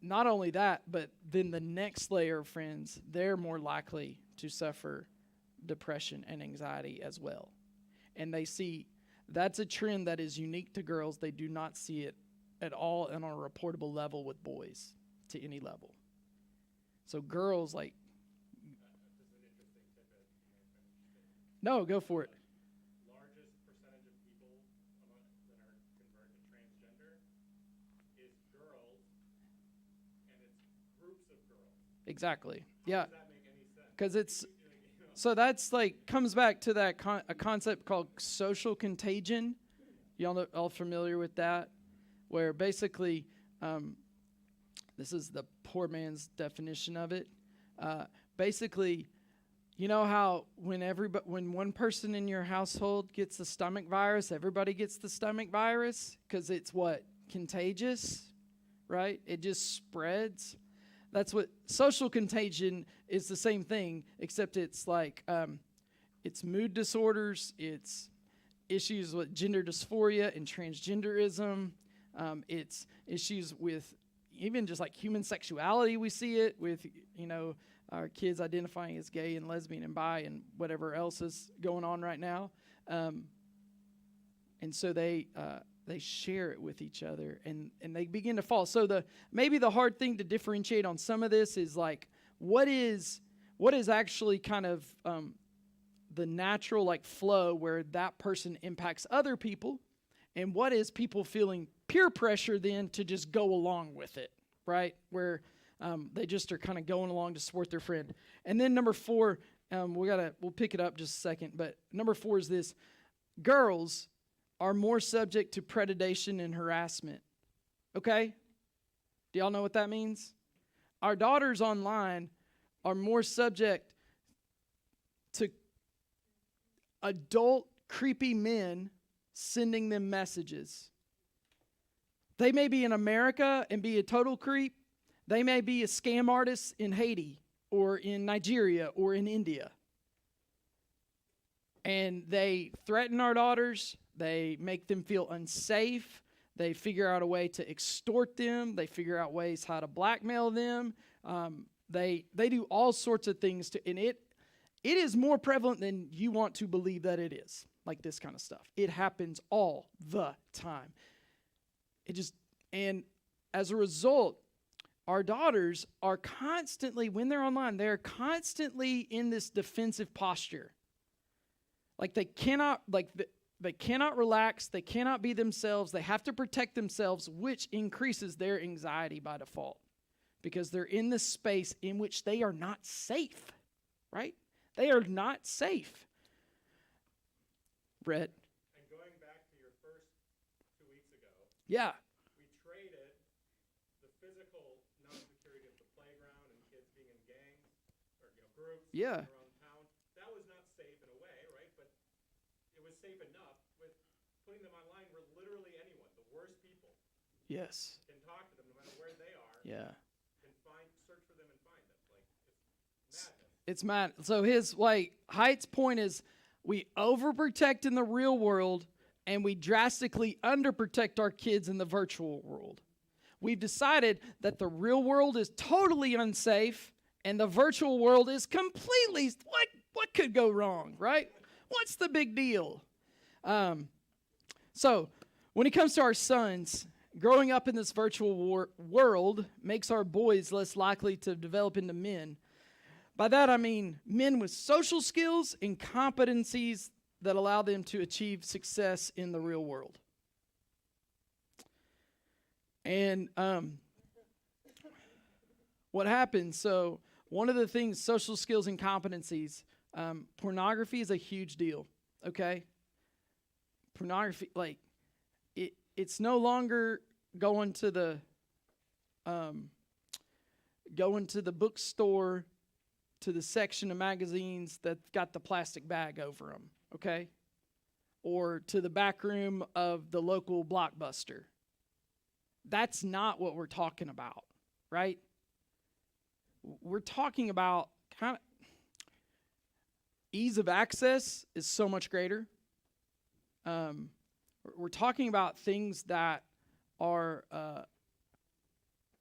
S1: not only that, but then the next layer of friends, they're more likely to suffer depression and anxiety as well. And they see that's a trend that is unique to girls. They do not see it at all on a reportable level with boys to any level. So girls like... No, go for it.
S2: Largest percentage of people
S1: Exactly. Yeah.
S2: Does that make any sense?
S1: Because it's so that's like comes back to that a concept called social contagion. Y'all know, all familiar with that? Where basically, this is the poor man's definition of it. Basically, you know how when one person in your household gets the stomach virus, everybody gets the stomach virus because it's what? Contagious, right? It just spreads. That's what social contagion is, the same thing, except it's like it's mood disorders, it's issues with gender dysphoria and transgenderism, it's issues with even just like human sexuality. We see it with, our kids identifying as gay and lesbian and bi and whatever else is going on right now. And so they share it with each other, and they begin to fall. So maybe the hard thing to differentiate on some of this is like what is actually kind of the natural like flow where that person impacts other people, and what is people feeling peer pressure then to just go along with it, right? Where they just are kind of going along to support their friend. And then number 4, we'll pick it up just a second, but number 4 is this: girls are more subject to predation and harassment. Okay? Do y'all know what that means? Our daughters online are more subject to adult creepy men sending them messages. They may be in America and be a total creep. They may be a scam artist in Haiti or in Nigeria or in India. And they threaten our daughters. They make them feel unsafe. They figure out a way to extort them. They figure out ways how to blackmail them. They do all sorts of things and it is more prevalent than you want to believe that it is. Like this kind of stuff. It happens all the time. And as a result, our daughters are constantly, when they're online, they're constantly in this defensive posture. Like they cannot relax, they cannot be themselves, they have to protect themselves, which increases their anxiety by default. Because they're in this space in which they are not safe, right? They are not safe. Brett?
S2: And going back to your first 2 weeks ago,
S1: Yeah.
S2: we traded the physical non-security of the playground and kids being in gangs or groups
S1: Yeah.
S2: around town. That was not safe in a way, right? But it was safe enough with putting them online where literally anyone, the worst people,
S1: Yes.
S2: can talk to them no matter where they are.
S1: Yeah.
S2: Can search for them and find them. Like it's madness.
S1: It's mad. So Haidt's point is we overprotect in the real world and we drastically underprotect our kids in the virtual world. We've decided that the real world is totally unsafe and the virtual world is completely, what could go wrong, right? What's the big deal? So when it comes to our sons, growing up in this virtual world makes our boys less likely to develop into men. By that I mean men with social skills and competencies that allow them to achieve success in the real world. And what happens, so one of the things, social skills and competencies, pornography is a huge deal, okay? Pornography, it's no longer going to the bookstore to the section of magazines that got the plastic bag over them, okay? Or to the back room of the local Blockbuster. That's not what we're talking about, right? We're talking about kind of ease of access is so much greater. We're talking about things that are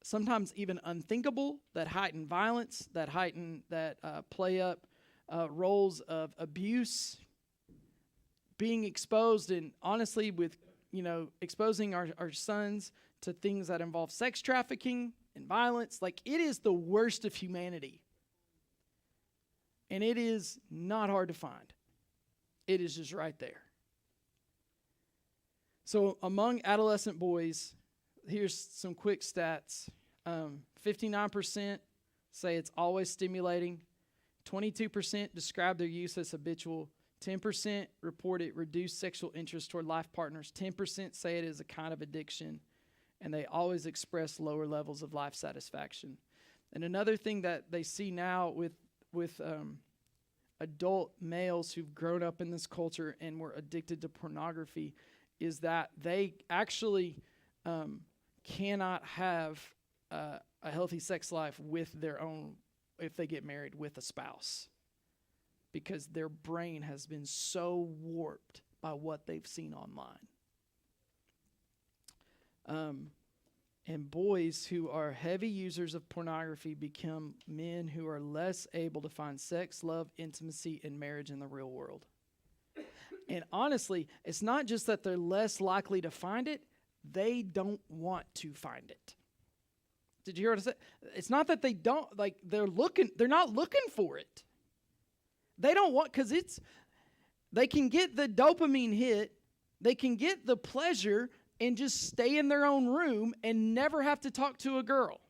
S1: sometimes even unthinkable, that heighten violence, that play up roles of abuse, being exposed, and honestly, with exposing our sons to things that involve sex trafficking and violence. Like, it is the worst of humanity, and it is not hard to find. It is just right there. So among adolescent boys, here's some quick stats. 59% say it's always stimulating. 22% describe their use as habitual. 10% report it reduced sexual interest toward life partners. 10% say it is a kind of addiction. And they always express lower levels of life satisfaction. And another thing that they see now with adult males who've grown up in this culture and were addicted to pornography is that they actually cannot have a healthy sex life with their own, if they get married, with a spouse, because their brain has been so warped by what they've seen online. And boys who are heavy users of pornography become men who are less able to find sex, love, intimacy, and marriage in the real world. And honestly, it's not just that they're less likely to find it, they don't want to find it. Did you hear what I said? It's not that they don't, like, they're not looking for it. They don't want, because they can get the dopamine hit, they can get the pleasure and just stay in their own room and never have to talk to a girl.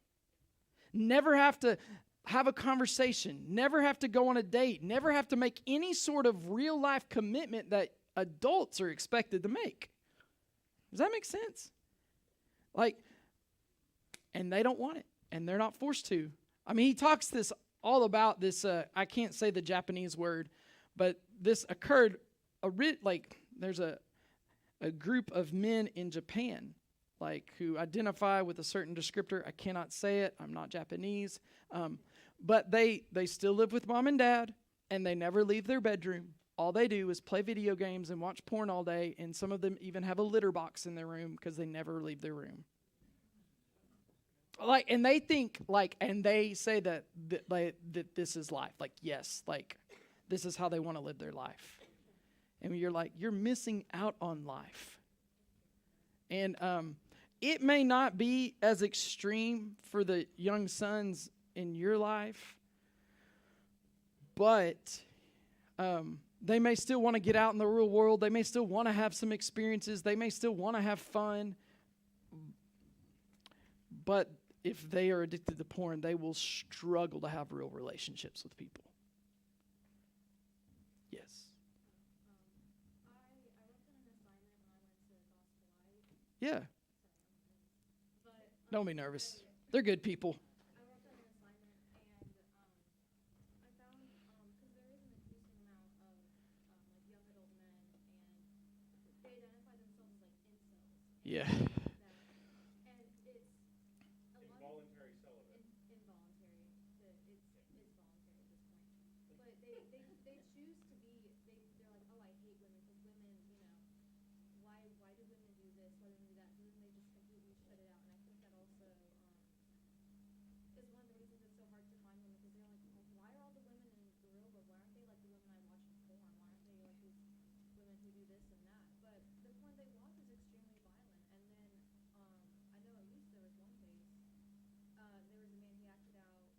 S1: Never have to have a conversation. Never have to go on a date. Never have to make any sort of real life commitment that adults are expected to make. Does that make sense? Like, and they don't want it, and they're not forced to. I mean, he talks this all about this, I can't say the Japanese word, but this occurred, there's a group of men in Japan, like, who identify with a certain descriptor. I cannot say it. I'm not Japanese. But they still live with mom and dad, and they never leave their bedroom. All they do is play video games and watch porn all day, and some of them even have a litter box in their room because they never leave their room. Like, and they think, like, and they say that this is life. Like, yes, like, this is how they want to live their life. And you're like, you're missing out on life. And it may not be as extreme for the young sons in your life, but they may still want to get out in the real world. They may still want to have some experiences. They may still want to have fun. But if they are addicted to porn, they will struggle to have real relationships with people. Yes.
S4: I worked on an assignment when I went to Gospel Light.
S1: Yeah.
S4: But
S1: Don't be nervous. They're good people.
S4: I worked on an assignment, and I found because there is an increasing amount of like young adult men, and they identify themselves as like incels.
S1: Yeah.
S4: And it's a lot of
S2: Involuntary celibate.
S4: involuntary. It's voluntary at this point. But they choose to be. They're like, oh, I hate women because women, why do women do this? Why do women do that? So then they just completely shut it out. And I think that also is one of the reasons it's so hard to find women, because they're like, well, why are all the women in the real world? Why aren't they like the women I watch in porn? Why aren't they like these women who do this and that? But the porn they watch is extremely violent. And then I know at least there was one case. There was a man, he acted out. He was an incel, and I think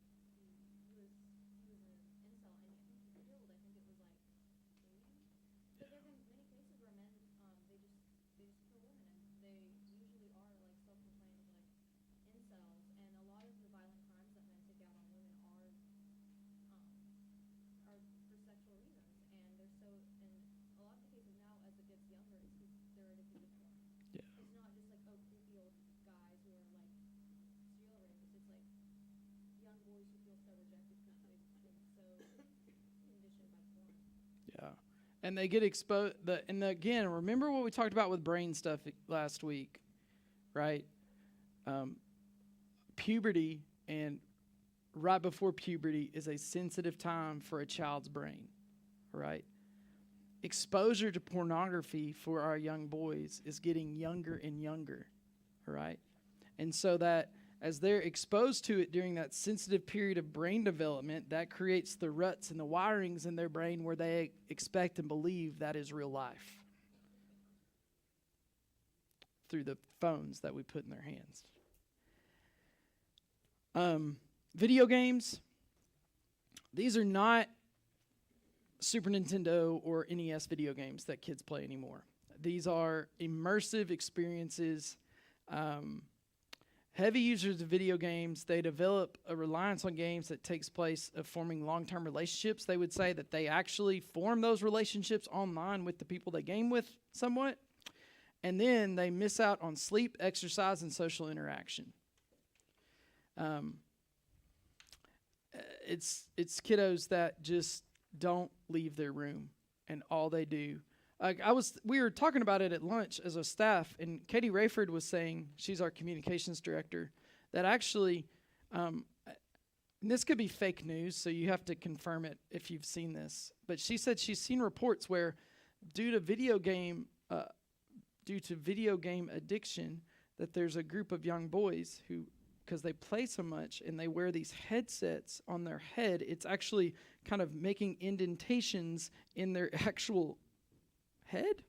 S4: he killed. I think it was like 80. But there have been many cases where men they just kill women, and they usually are like self-proclaimed like incels, and a lot of the violent crimes that men take out on women are for sexual reasons, and they're so. And a lot of the cases now, as it gets younger, it's because they're addicted to porn.
S1: Yeah.
S4: It's not just like, oh, creepy old guys who are like serial rapists. It's like young boys who feel so rejected because they've been so conditioned by porn.
S1: Yeah. And they get exposed. Again, remember what we talked about with brain stuff last week, right? Puberty, and right before puberty is a sensitive time for a child's brain, right? Exposure to pornography for our young boys is getting younger and younger, right? And so that as they're exposed to it during that sensitive period of brain development, that creates the ruts and the wirings in their brain where they expect and believe that is real life through the phones that we put in their hands. Video games, these are not Super Nintendo or NES video games that kids play anymore. These are immersive experiences, heavy users of video games. They develop a reliance on games that takes place of forming long-term relationships. They would say that they actually form those relationships online with the people they game with somewhat. And then they miss out on sleep, exercise, and social interaction. It's kiddos that just don't leave their room, and all they do. We were talking about it at lunch as a staff, and Katie Rayford was saying, she's our communications director, that actually, and this could be fake news, so you have to confirm it if you've seen this. But she said she's seen reports where, due to video game addiction, that there's a group of young boys who, because they play so much and they wear these headsets on their head, it's actually kind of making indentations in their actual head?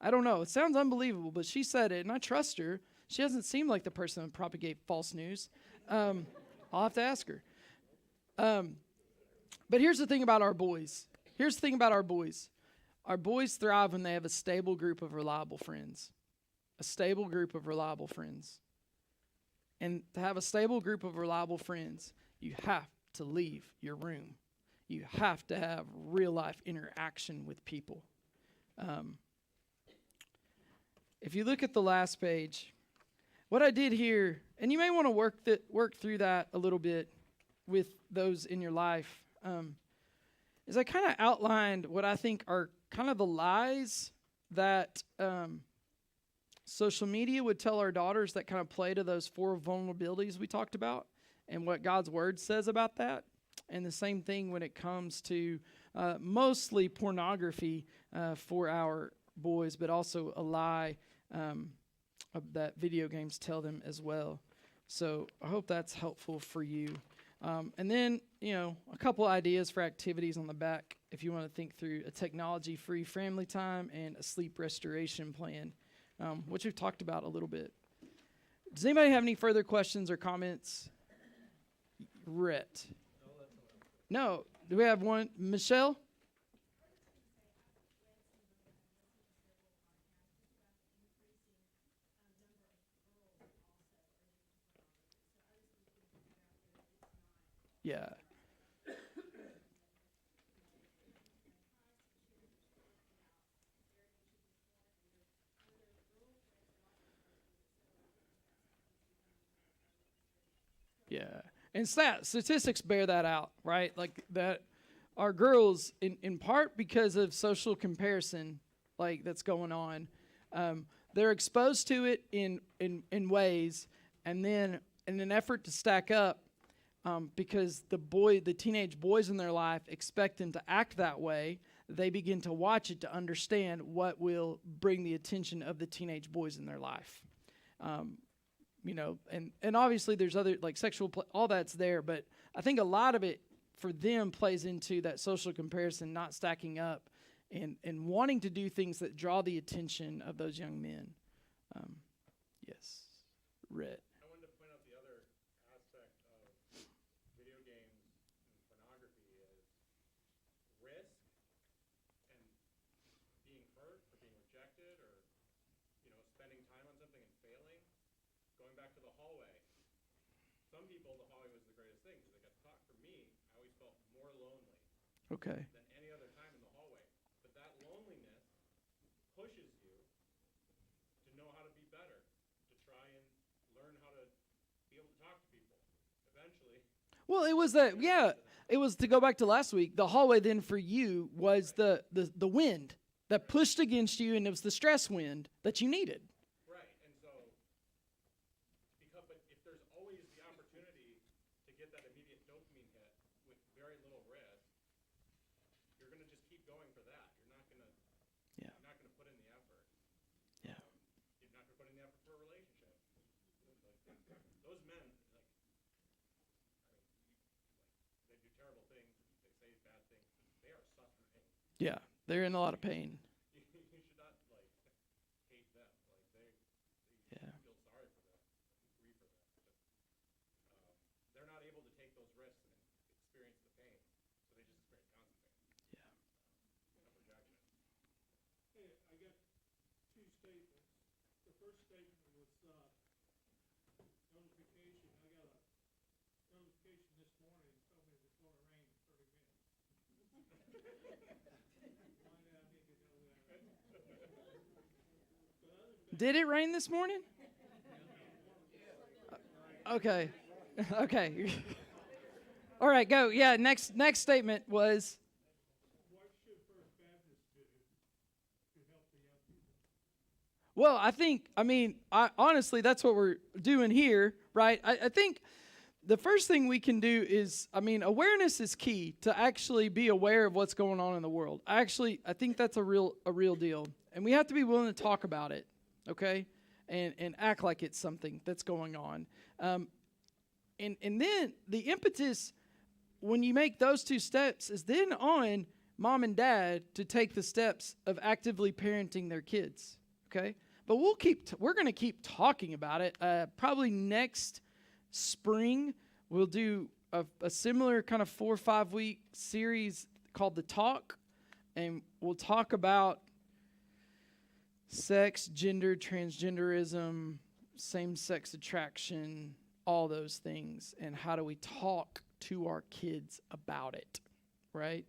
S1: I don't know. It sounds unbelievable, but she said it, and I trust her. She doesn't seem like the person that would propagate false news. I'll have to ask her. But here's the thing about our boys. Our boys thrive when they have a stable group of reliable friends. A stable group of reliable friends. And to have a stable group of reliable friends, you have to leave your room. You have to have real-life interaction with people. If you look at the last page, what I did here, and you may want to work through that a little bit with those in your life, is I kind of outlined what I think are kind of the lies that social media would tell our daughters that kind of play to those 4 vulnerabilities we talked about, and what God's word says about that. And the same thing when it comes to mostly pornography for our boys, but also a lie that video games tell them as well. So I hope that's helpful for you. And then, a couple ideas for activities on the back if you want to think through a technology-free family time and a sleep restoration plan, which we've talked about a little bit. Does anybody have any further questions or comments? Rhett. No. Do we have one? Michelle? Yeah. Yeah. And statistics bear that out, right? Like that our girls, in part because of social comparison, like that's going on, they're exposed to it in ways, and then in an effort to stack up, because the teenage boys in their life expect them to act that way, they begin to watch it to understand what will bring the attention of the teenage boys in their life. And obviously there's other, like sexual, all that's there, but I think a lot of it for them plays into that social comparison, not stacking up, and wanting to do things that draw the attention of those young men. Yes, Rhett.
S2: I wanted to point out the other aspect of video games and pornography is risk and being hurt or being rejected or, spending time on something and failing. Going back to the hallway, some people, the hallway was the greatest thing because they got to talk. For me, I always felt more lonely
S1: Okay.
S2: than any other time in the hallway. But that loneliness pushes you to know how to be better, to try and learn how to be able to talk to people. Eventually.
S1: Well, it was that, yeah, it was to go back to last week. The hallway then for you was the wind that pushed against you, and it was the stress wind that you needed.
S2: Right, and so, but if there's always the opportunity to get that immediate dopamine hit with very little risk, you're going to just keep going for that. You're not going to put in the effort.
S1: Yeah.
S2: You're not going to put in the effort for a relationship. Those men, they do terrible things, they say bad things, they are suffering.
S1: Yeah, they're in a lot of pain.
S2: You should not hate them.
S1: Yeah.
S2: Feel sorry for them, grieve for them. But, they're not able to take those risks and experience the pain, so they just experience constant pain.
S1: Yeah.
S2: And rejection.
S5: Hey, I got 2 statements. The first statement was,
S1: Did it rain this morning? Okay. Okay. All right, go. Yeah, next statement was
S5: What should First Baptist do to help the young people?
S1: well, I honestly, that's what we're doing here, right? I think the first thing we can do is, awareness is key to actually be aware of what's going on in the world. I think that's a real deal, and we have to be willing to talk about it, okay, and act like it's something that's going on. And then the impetus when you make those two steps is then on mom and dad to take the steps of actively parenting their kids, okay? But we're going to keep talking about it. Probably next spring we'll do a similar kind of 4 or 5 week series called The Talk, and we'll talk about sex, gender, transgenderism, same-sex attraction, all those things, and how do we talk to our kids about it, right?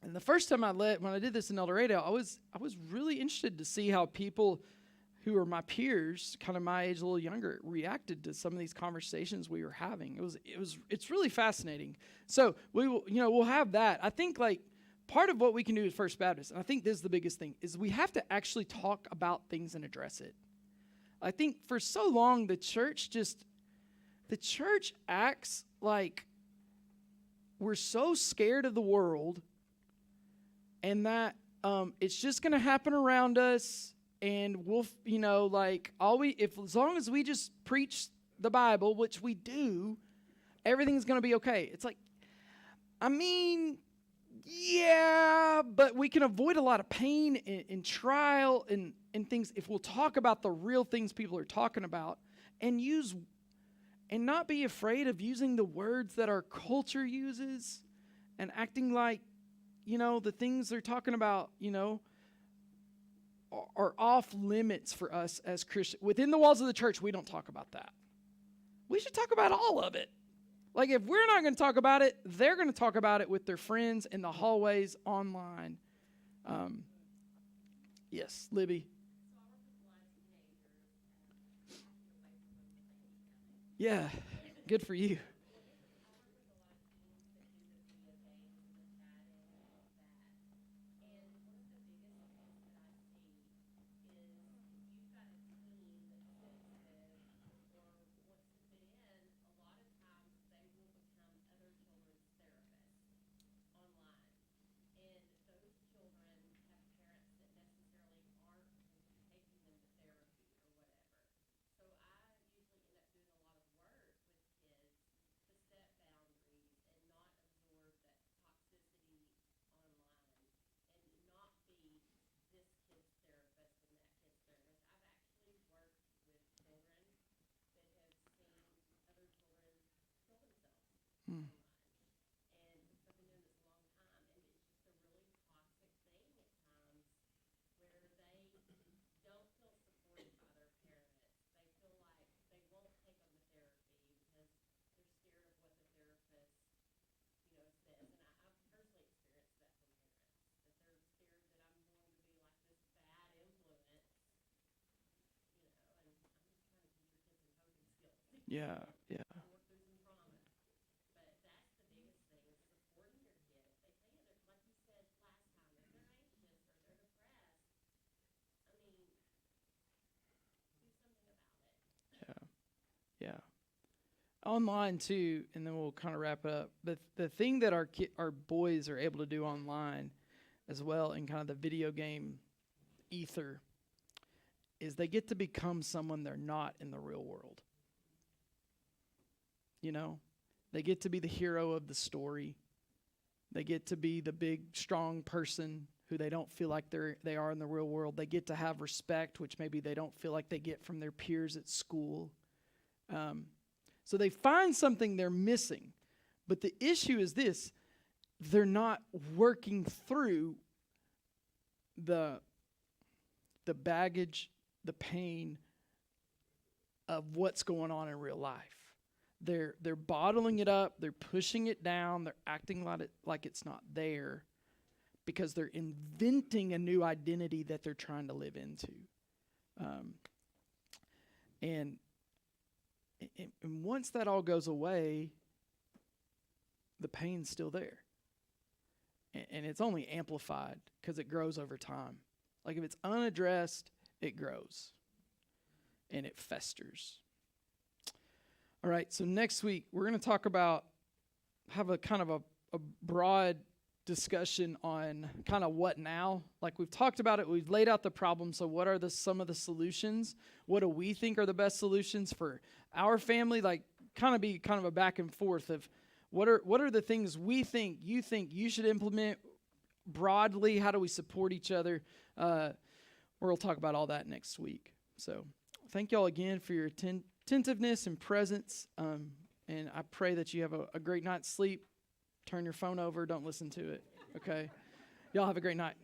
S1: And the first time when I did this in El Dorado, I was really interested to see how people who are my peers, kind of my age, a little younger, reacted to some of these conversations we were having. It's really fascinating. So we'll have that. I think like part of what we can do at First Baptist, and I think this is the biggest thing, is we have to actually talk about things and address it. I think for so long the church acts like we're so scared of the world and that it's just going to happen around us, and we'll, as long as we just preach the Bible, which we do, everything's going to be okay. It's like, yeah, but we can avoid a lot of pain and trial and things if we'll talk about the real things people are talking about and not be afraid of using the words that our culture uses and acting like, the things they're talking about, are off limits for us as Christians. Within the walls of the church, we don't talk about that. We should talk about all of it. Like, if we're not going to talk about it, they're going to talk about it with their friends in the hallways, online. Yes, Libby. Yeah, good for you. Mm. Yeah, yeah. Yeah. Online too, and then we'll kind of wrap it up. But the thing that our boys are able to do online as well in kind of the video game ether is they get to become someone they're not in the real world. They get to be the hero of the story. They get to be the big, strong person who they don't feel like they are in the real world. They get to have respect, which maybe they don't feel like they get from their peers at school. So they find something they're missing. But the issue is this: they're not working through the baggage, the pain of what's going on in real life. They're bottling it up, they're pushing it down, they're acting like it's not there because they're inventing a new identity that they're trying to live into. And once that all goes away, the pain's still there. And it's only amplified because it grows over time. Like if it's unaddressed, it grows and it festers. All right, so next week we're going to talk about, have a kind of a broad discussion on kind of what now. Like we've talked about it, we've laid out the problem. So what are some of the solutions? What do we think are the best solutions for our family? Like kind of a back and forth of what are the things we think you should implement broadly? How do we support each other? We'll talk about all that next week. So thank y'all again for your attentiveness and presence. And I pray that you have a great night's sleep. Turn your phone over. Don't listen to it. Okay? Y'all have a great night.